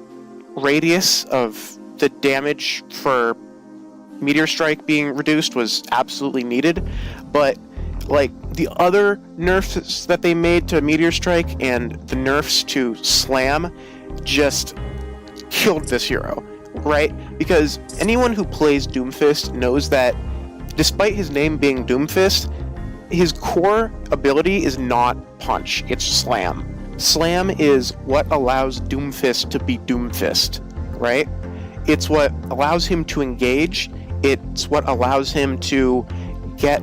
radius of the damage for Meteor Strike being reduced was absolutely needed, but like the other nerfs that they made to Meteor Strike and the nerfs to Slam just killed this hero, right? Because anyone who plays Doomfist knows that despite his name being Doomfist, his core ability is not punch, it's Slam. Slam is what allows Doomfist to be Doomfist, right? It's what allows him to engage, it's what allows him to get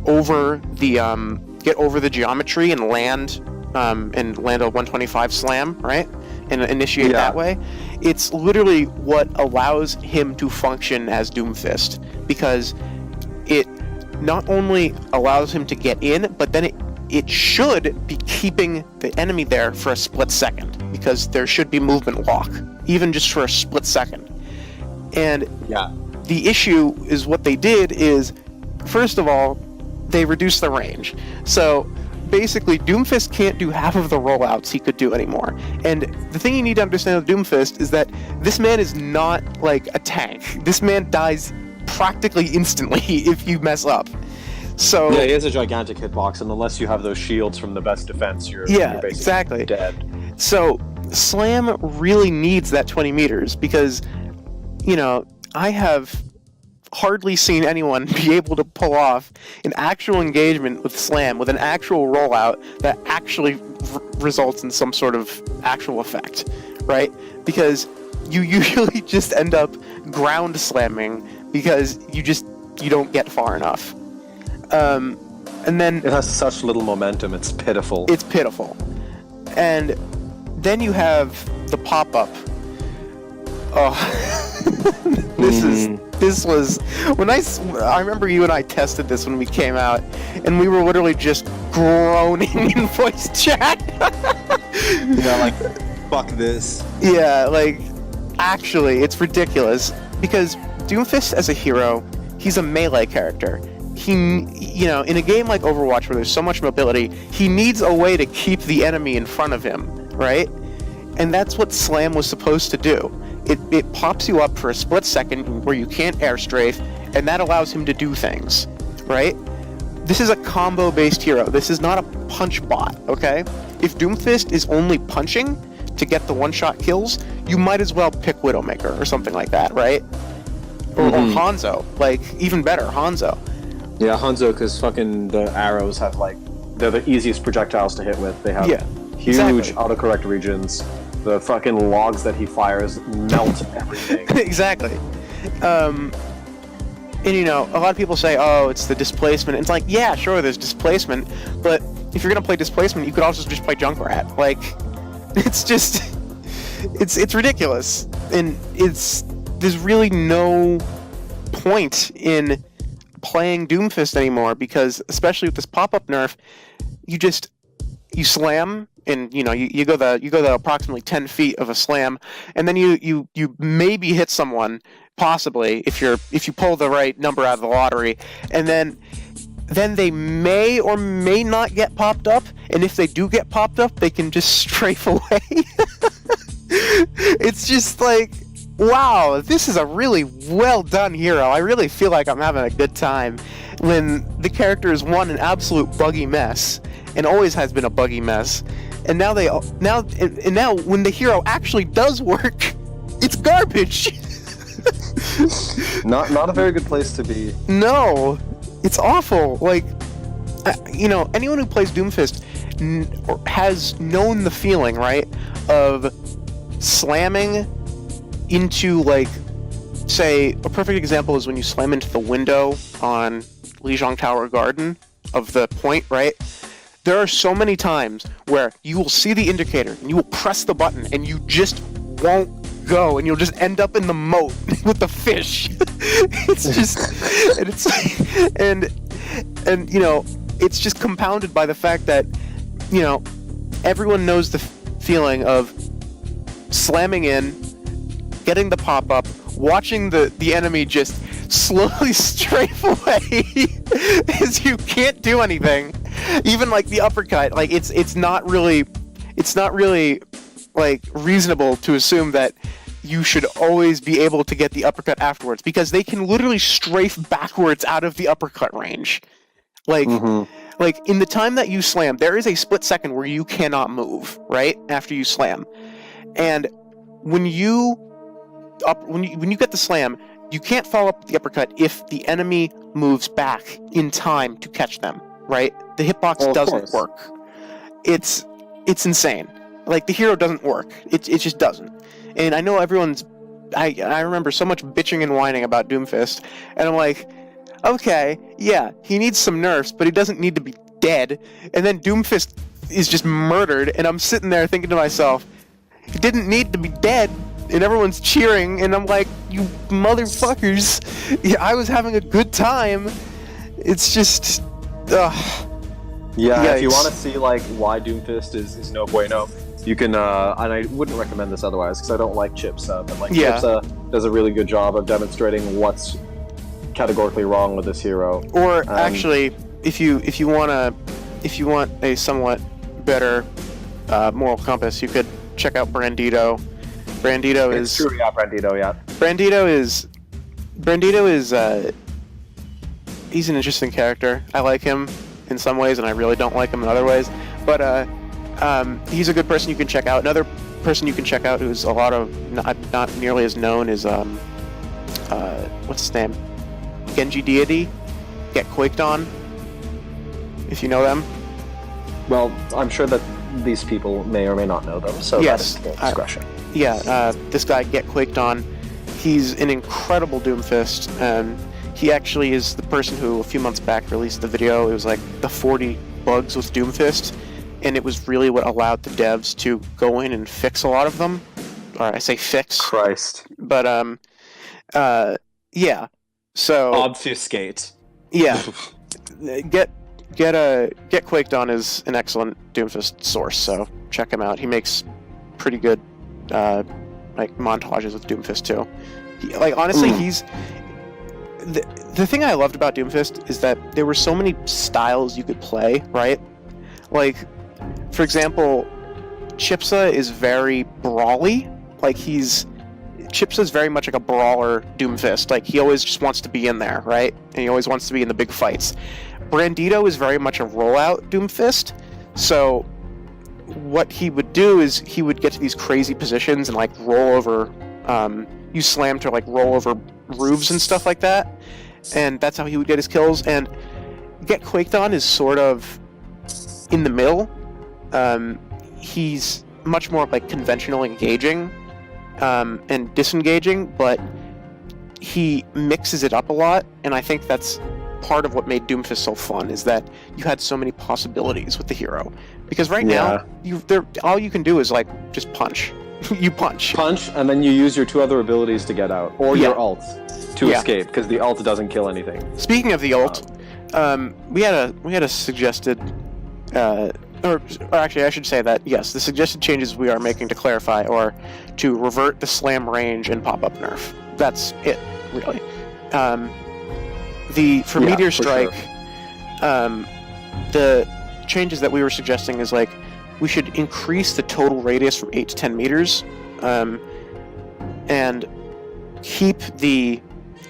over the geometry and land a 125 slam, right? And initiate that way. It's literally what allows him to function as Doomfist, because it not only allows him to get in, but then it should be keeping the enemy there for a split second, because there should be movement lock, even just for a split second. And the issue is what they did is, first of all, they reduced the range. So basically, Doomfist can't do half of the rollouts he could do anymore. And the thing you need to understand with Doomfist is that this man is not like a tank. This man dies practically instantly if you mess up. So yeah, he has a gigantic hitbox, and unless you have those shields from the best defense, you're basically exactly dead. So Slam really needs that 20 meters because, I have hardly seen anyone be able to pull off an actual engagement with Slam, with an actual rollout that actually results in some sort of actual effect, right? Because you usually just end up ground slamming because you don't get far enough. And then it has such little momentum, it's pitiful. It's pitiful. And then you have the pop-up. Oh, this was when I remember you and I tested this when we came out, and we were literally just groaning in voice chat. Like, fuck this. Yeah, like, actually, it's ridiculous because Doomfist as a hero, he's a melee character. He, in a game like Overwatch where there's so much mobility, he needs a way to keep the enemy in front of him, right? And that's what Slam was supposed to do. It pops you up for a split second where you can't air strafe, and that allows him to do things, right? This is a combo-based hero. This is not a punch bot, okay? If Doomfist is only punching to get the one-shot kills, you might as well pick Widowmaker or something like that, right? Or Hanzo, like, even better, Hanzo. Yeah, Hanzo, because fucking the arrows have, they're the easiest projectiles to hit with. They have huge autocorrect regions. The fucking logs that he fires melt everything. Exactly. And, a lot of people say, oh, it's the displacement. It's like, yeah, sure, there's displacement, but if you're going to play displacement, you could also just play Junkrat. Like, it's just... It's ridiculous. And there's really no point in playing Doomfist anymore, because, especially with this pop-up nerf, you slam, and you go the approximately 10 feet of a slam, and then you maybe hit someone, possibly if you pull the right number out of the lottery, and then they may or may not get popped up, and if they do get popped up, they can just strafe away. It's just like, wow, this is a really well done hero. I really feel like I'm having a good time when the character is an absolute buggy mess, and always has been a buggy mess. And now when the hero actually does work, it's garbage. Not a very good place to be. No, it's awful. Like, anyone who plays Doomfist has known the feeling, right, of slamming into, like, say, a perfect example is when you slam into the window on Lijiang Tower Garden of the point, right? There are so many times where you will see the indicator and you will press the button and you just won't go, and you'll just end up in the moat with the fish. It's just, and it's like, and it's just compounded by the fact that, everyone knows the feeling of slamming in, getting the pop-up, watching the enemy just slowly strafe away as you can't do anything. Even like the uppercut, like it's not really like reasonable to assume that you should always be able to get the uppercut afterwards, because they can literally strafe backwards out of the uppercut range. Like, like in the time that you slam, there is a split second where you cannot move, right? After you slam. And when you get the slam, you can't follow up with the uppercut if the enemy moves back in time to catch them, right? The hitbox doesn't work. It's insane. Like, the hero doesn't work. It just doesn't. And I know I remember so much bitching and whining about Doomfist, and I'm like, okay, yeah, he needs some nerfs, but he doesn't need to be dead. And then Doomfist is just murdered, and I'm sitting there thinking to myself, he didn't need to be dead, and everyone's cheering, and I'm like, you motherfuckers, yeah, I was having a good time. It's just, ugh. Yeah, Yikes. if you want to see like why Doomfist is no bueno, you can, and I wouldn't recommend this otherwise because I don't like Chipsa, but like Chipsa does a really good job of demonstrating what's categorically wrong with this hero. Or actually, if you want a somewhat better moral compass, you could check out Brandito. Brandito is true, yeah, Brandito, yeah. Brandito is he's an interesting character. I like him in some ways, and I really don't like him in other ways. But he's a good person you can check out. Another person you can check out who's not nearly as known is what's his name? Genji Deity. Get Quaked On. If you know them. Well, I'm sure that these people may or may not know them, so yes, that is discretion. This guy, Get Quaked On, he's an incredible Doomfist, and he actually is the person who a few months back released the video. It was like the 40 bugs with Doomfist, and it was really what allowed the devs to go in and fix a lot of them. Or I say fix. Christ. But yeah. So obfuscate. Yeah. Get Quaked On is an excellent Doomfist source, so check him out. He makes pretty good like montages with Doomfist too. Honestly, he's the thing I loved about Doomfist is that there were so many styles you could play, right? Like, for example, Chipsa is very brawly. Like, Chipsa's very much like a brawler Doomfist. Like, he always just wants to be in there, right? And he always wants to be in the big fights. Brandito is very much a rollout Doomfist. So what he would do is he would get to these crazy positions and like roll over, use slam to like roll over roofs and stuff like that. And that's how he would get his kills. And Get Quaked On is sort of in the middle. He's much more like conventional engaging and disengaging, but he mixes it up a lot, and I think that's part of what made Doomfist so fun, is that you had so many possibilities with the hero. Because right now, all you can do is like just punch. You punch, and then you use your two other abilities to get out, or your ult to escape, because the ult doesn't kill anything. Speaking of the ult, we had a suggested or actually, I should say that, yes, the suggested changes we are making to clarify are to revert the slam range and pop-up nerf. That's it, really. For Meteor Strike, sure. The changes that we were suggesting is, like, we should increase the total radius from 8 to 10 meters, and keep the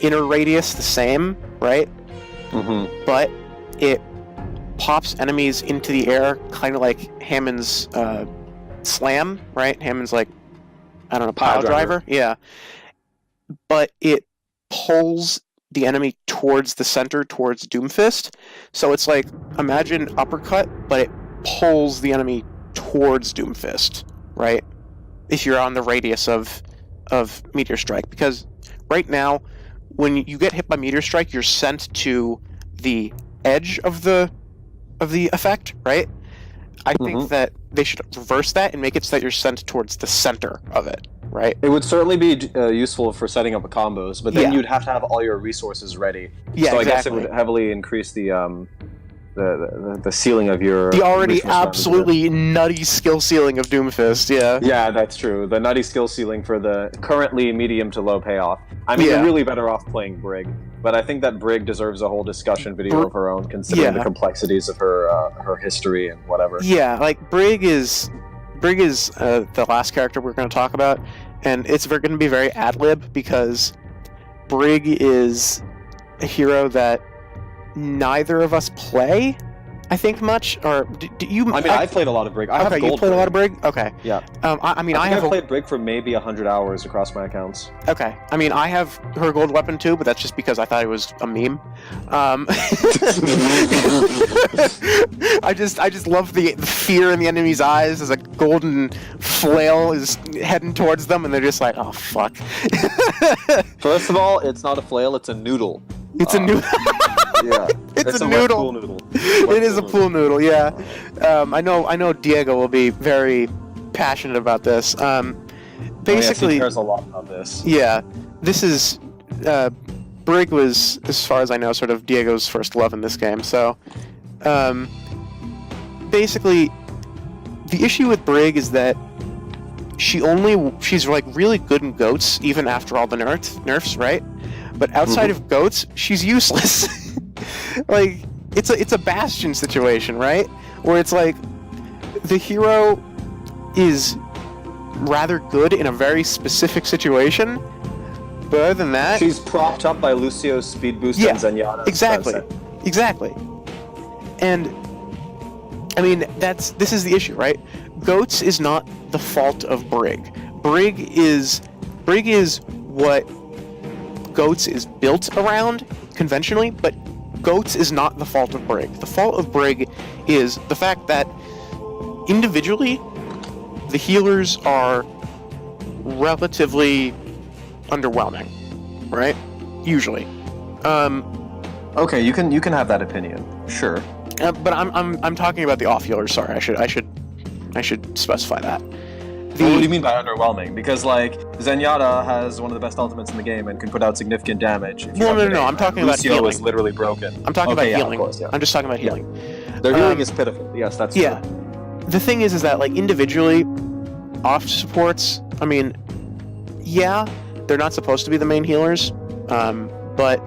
inner radius the same, right? Mm-hmm. But it pops enemies into the air, kind of like Hammond's slam, right? Hammond's, like, I don't know, pile driver. Yeah. But it pulls the enemy towards the center, towards Doomfist. So it's like, imagine uppercut, but it pulls the enemy towards Doomfist, right? If you're on the radius of Meteor Strike. Because right now, when you get hit by Meteor Strike, you're sent to the edge of the effect, right? I think that they should reverse that and make it so that you're sent towards the center of it, right? It would certainly be useful for setting up combos, but then you'd have to have all your resources ready. Yeah, so I exactly. guess it would heavily increase the ceiling of your... The already absolutely nutty skill ceiling of Doomfist, yeah. Yeah, that's true. The nutty skill ceiling for the currently medium to low payoff. I mean, you're really better off playing Brig, but I think that Brig deserves a whole discussion video of her own, considering the complexities of her history and whatever. Yeah, like, Brig is the last character we're going to talk about, and it's going to be very ad-lib, because Brig is a hero that neither of us play, I think, much. Or do you? I mean, I played a lot of Brig. I have gold. You played a lot of Brig. Okay. Yeah. I mean, I have played Brig for maybe 100 hours across my accounts. Okay. I mean, I have her gold weapon too, but that's just because I thought it was a meme. I just love the fear in the enemy's eyes as a golden flail is heading towards them, and they're just like, "Oh fuck." First of all, it's not a flail; it's a noodle. It's a noodle. Yeah, it's a noodle. Pool noodle. It is a pool noodle. Yeah, I know. Diego will be very passionate about this. Basically, he cares a lot about this. Yeah, this is Brig was, as far as I know, sort of Diego's first love in this game. So, basically, the issue with Brig is that she's like really good in goats even after all the nerfs, right? But outside of goats, she's useless. Like, it's a Bastion situation, right? Where it's like, the hero is rather good in a very specific situation, but other than that... She's propped up by Lucio's speed boost and Zenyatta's Exactly. And, I mean, this is the issue, right? Goats is not the fault of Brig. Brig is what Goats is built around, conventionally, but Goats is not the fault of Brig. The fault of Brig is the fact that, individually, the healers are relatively underwhelming, right? Usually. Okay, you can have that opinion, sure. But I'm talking about the off healers. Sorry, I should specify that. What do you mean by underwhelming? Because, like, Zenyatta has one of the best ultimates in the game and can put out significant damage. No, I'm talking about healing. Lucio is literally broken. I'm talking about healing. Of course, yeah. I'm just talking about healing. Their healing is pitiful. Yes, that's true. Yeah. The thing is that, like, individually, off supports, I mean, yeah, they're not supposed to be the main healers, but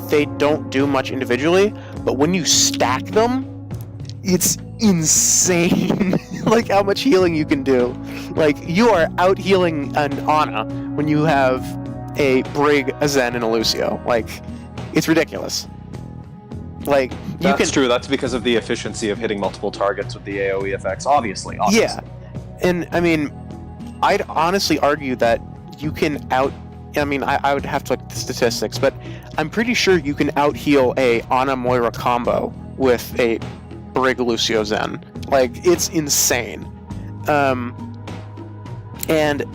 they don't do much individually. But when you stack them, it's insane. Like, how much healing you can do. Like, you are out healing an Ana when you have a Brig, a Zen, and a Lucio. Like, it's ridiculous. Like, that's true. That's because of the efficiency of hitting multiple targets with the AoE effects. Obviously. Yeah, and I mean, I'd honestly argue that you can out. I mean, I would have to look at the statistics, but I'm pretty sure you can out heal a Ana Moira combo with a Brig Lucio Zen. Like, it's insane. And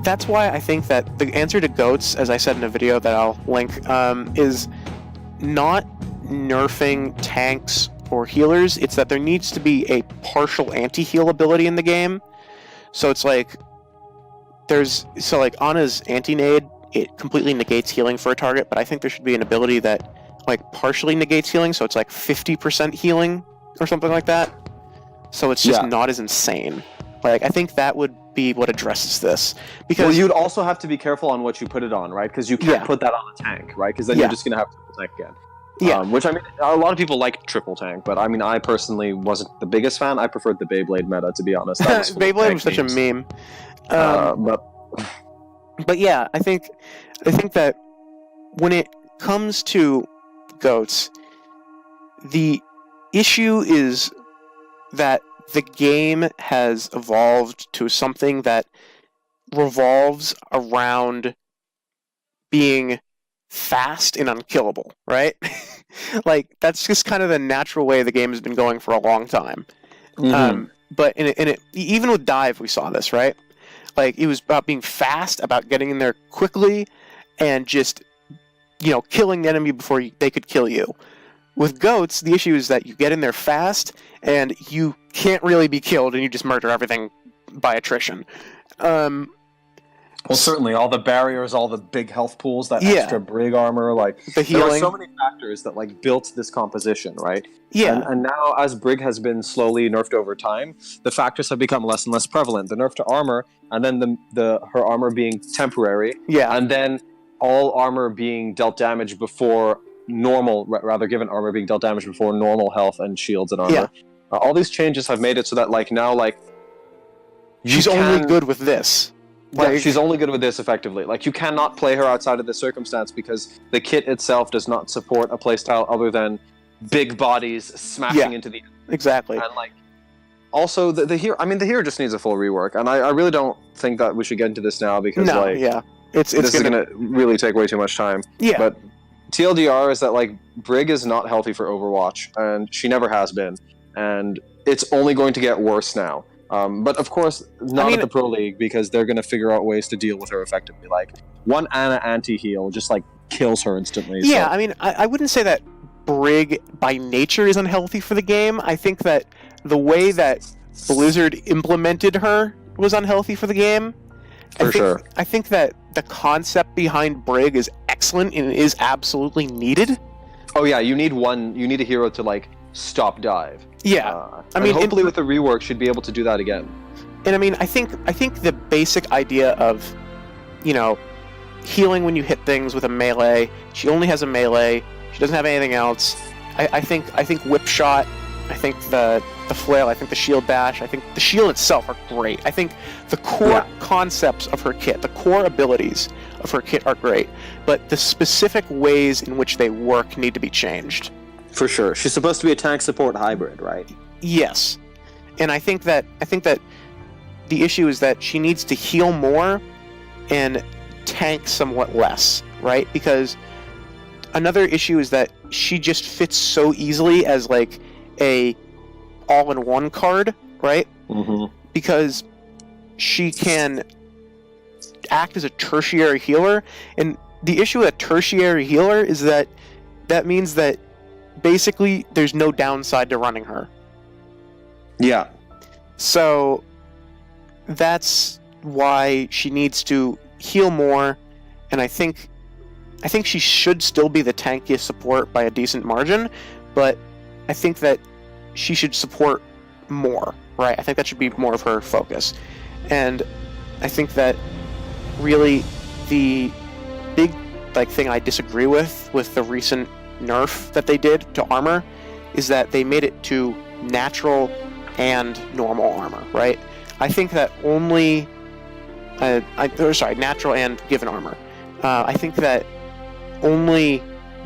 that's why I think that the answer to goats, as I said in a video that I'll link, is not nerfing tanks or healers. It's that there needs to be a partial anti-heal ability in the game. So it's like, Ana's anti-nade, it completely negates healing for a target, but I think there should be an ability that, like, partially negates healing, so it's like 50% healing or something like that. so it's just not as insane. Like, I think that would be what addresses this. Because well, you'd also have to be careful on what you put it on, right? Because you can't put that on a tank, right? Because then you're just going to have triple tank again. Yeah. Which, I mean, a lot of people like triple tank, but I mean, I personally wasn't the biggest fan. I preferred the Beyblade meta, to be honest. Beyblade was such a meme. But yeah, I think that when it comes to goats, the issue is that the game has evolved to something that revolves around being fast and unkillable, right? Like, that's just kind of the natural way the game has been going for a long time. But even with Dive, we saw this, right? Like, it was about being fast, about getting in there quickly, and just, killing the enemy before they could kill you. With goats, the issue is that you get in there fast, and you can't really be killed, and you just murder everything by attrition. Well, certainly, all the barriers, all the big health pools, that extra brig armor, like, the healing. There are so many factors that, like, built this composition, right? Yeah. And now, as brig has been slowly nerfed over time, the factors have become less and less prevalent. The nerf to armor, and then her armor being temporary, and then all armor being dealt damage before given armor being dealt damage before normal health and shields and armor. Yeah. All these changes have made it so that, like, now, like, she's only good with this. Like, she's only good with this, effectively. Like, you cannot play her outside of this circumstance because the kit itself does not support a playstyle other than big bodies smashing into the... Exactly. And, like, also, the hero just needs a full rework, and I really don't think that we should get into this now because, this is going to really take way too much time. Yeah. But TLDR is that, like, Brig is not healthy for Overwatch, and she never has been, and it's only going to get worse now. But of course, not at the Pro League, because they're going to figure out ways to deal with her effectively. Like, one Ana anti-heal just, like, kills her instantly. Yeah, so. I mean, I wouldn't say that Brig by nature is unhealthy for the game. I think that the way that Blizzard implemented her was unhealthy for the game. I think that the concept behind Brig is excellent and is absolutely needed. Oh yeah, you need a hero to, like, stop dive. Yeah, I mean, hopefully with the rework, should be able to do that again. And I mean, I think the basic idea of, healing when you hit things with a melee. She only has a melee. She doesn't have anything else. I think whip shot. I think the flail. I think the shield dash. I think the shield itself are great. I think the core concepts of her kit, the core abilities of her kit are great, but the specific ways in which they work need to be changed. For sure. She's supposed to be a tank support hybrid, right? Yes. And I think that the issue is that she needs to heal more and tank somewhat less, right? Because another issue is that she just fits so easily as, like, a all-in-one card, right? Mm-hmm. Because she can act as a tertiary healer, and the issue with a tertiary healer is that means that basically there's no downside to running her. Yeah. So that's why she needs to heal more, and I think she should still be the tankiest support by a decent margin, but I think that she should support more, right? I think that should be more of her focus. And I think that really the big, like, thing I disagree with the recent nerf that they did to armor is that they made it to natural and normal armor, right? I think that only natural and given armor. I think that only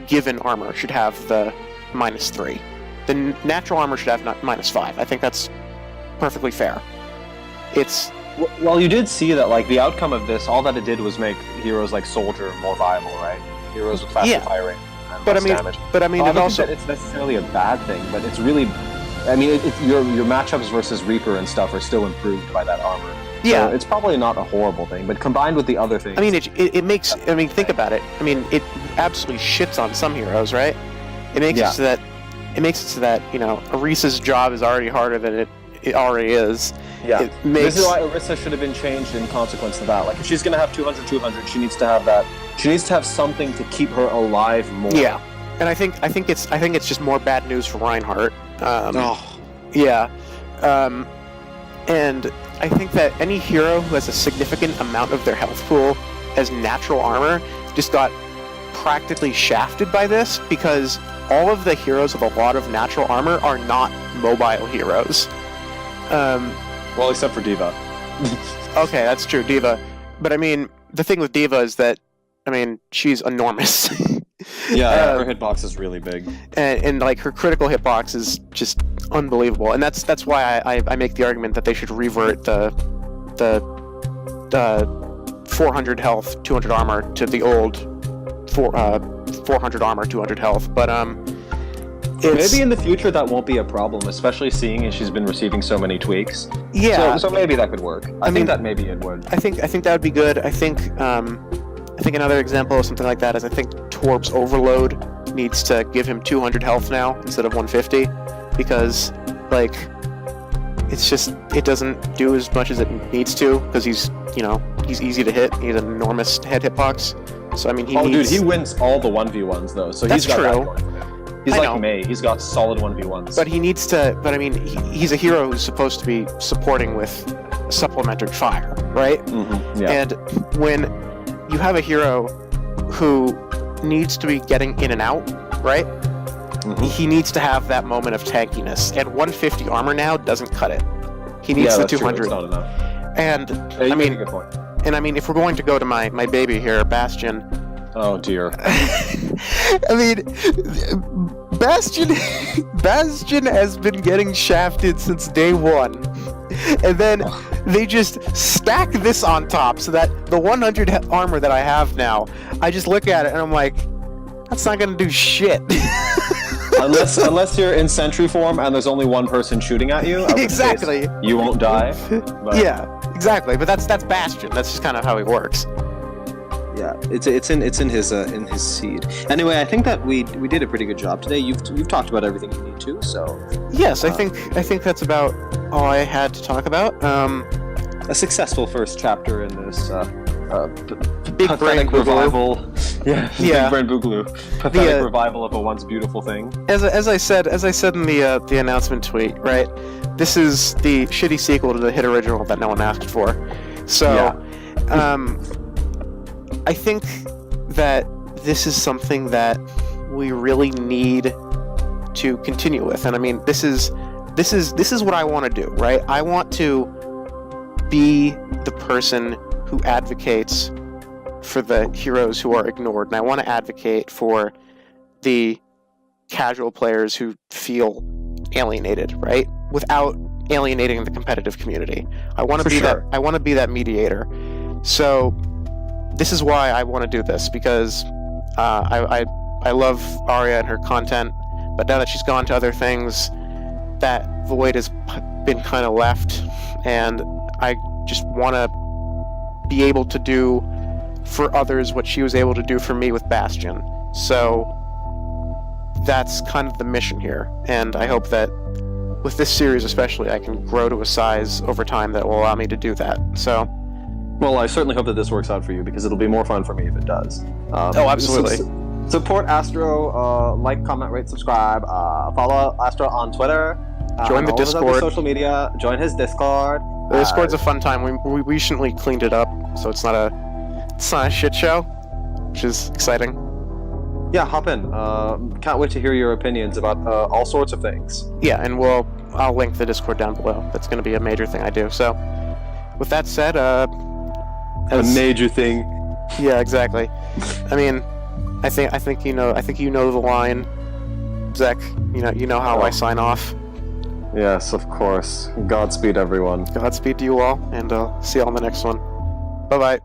given armor should have the -3. The natural armor should have -5. I think that's perfectly fair. It's... Well, you did see that, like, the outcome of this, all that it did was make heroes like Soldier more viable, right? Heroes with faster firing and less damage. But I mean, I don't think that it's necessarily a bad thing, but it's really... I mean, your matchups versus Reaper and stuff are still improved by that armor. Yeah. So it's probably not a horrible thing, but combined with the other things... I mean, it makes... I mean, think about it. I mean, it absolutely shits on some heroes, right? It makes it so that... It makes it so that, Arisa's job is already harder than it already is. Yeah. This is why Orisa should have been changed in consequence of that. Like, if she's going to have 200, she needs to have that. She needs to have something to keep her alive more. Yeah. And I think it's just more bad news for Reinhardt. Yeah. And I think that any hero who has a significant amount of their health pool as natural armor just got practically shafted by this, because all of the heroes with a lot of natural armor are not mobile heroes. Well, except for D.Va. Okay, that's true, D.Va. But I mean, the thing with D.Va is that, I mean, she's enormous. Yeah, her hitbox is really big. And like, her critical hitbox is just unbelievable. And that's why I make the argument that they should revert the 400 health, 200 armor to the old 400 armor, 200 health. But maybe in the future that won't be a problem, especially seeing as she's been receiving so many tweaks. Yeah. So maybe that could work. I think that maybe it would. I think that would be good. I think another example of something like that is, I think Torb's Overload needs to give him 200 health now instead of 150, because like, it doesn't do as much as it needs to, because he's easy to hit. He has an enormous hitbox. So I mean, dude, he wins all the 1v1s though. So that's he's got true. That going for him. He's like Mei. He's got solid 1v1s. But he needs to. But I mean, he's a hero who's supposed to be supporting with supplemented fire, right? Mm-hmm. Yeah. And when you have a hero who needs to be getting in and out, right? Mm-hmm. He needs to have that moment of tankiness. And 150 armor now doesn't cut it. He needs the 200. True. It's not enough. And I mean, a good point. And I mean, if we're going to go to my baby here, Bastion. Oh dear. I mean, Bastion has been getting shafted since day one. And then they just stack this on top, so that the 100 armor that I have now, I just look at it and I'm like, that's not gonna do shit. unless you're in sentry form and there's only one person shooting at you. Exactly. You won't die. But... Yeah, exactly. But that's Bastion. That's just kind of how he works. Yeah, it's in his seed. Anyway, I think that we did a pretty good job today. You've talked about everything you need to, so yes, I think that's about all I had to talk about. A successful first chapter in this Big brain revival. Yeah. Big brain boogaloo. Pathetic revival of a once beautiful thing. As I said in the announcement tweet, right? This is the shitty sequel to the hit original that no one asked for. So, yeah. I think that this is something that we really need to continue with, and I mean, this is what I want to do, right? I want to be the person who advocates for the heroes who are ignored, and I want to advocate for the casual players who feel alienated, right? Without alienating the competitive community. I want to be that. I want to be that mediator. So this is why I want to do this, because I love Aria and her content, but now that she's gone to other things, that void has been kind of left, and I just want to be able to do for others what she was able to do for me with Bastion. So that's kind of the mission here, and I hope that with this series especially, I can grow to a size over time that will allow me to do that. So, well, I certainly hope that this works out for you, because it'll be more fun for me if it does. Absolutely. Support Astro, like, comment, rate, subscribe, follow Astro on Twitter. Join the Discord. Social media. Join his Discord. The Discord's a fun time. We recently cleaned it up, so it's not a shit show, which is exciting. Yeah, hop in. Can't wait to hear your opinions about all sorts of things. Yeah, and I'll link the Discord down below. That's going to be a major thing I do. So, with that said, a major thing. Yeah, exactly. I mean, I think you know the line, Zach. You know how I sign off. Yes, of course. Godspeed, everyone. Godspeed to you all, and see you all in the next one. Bye bye.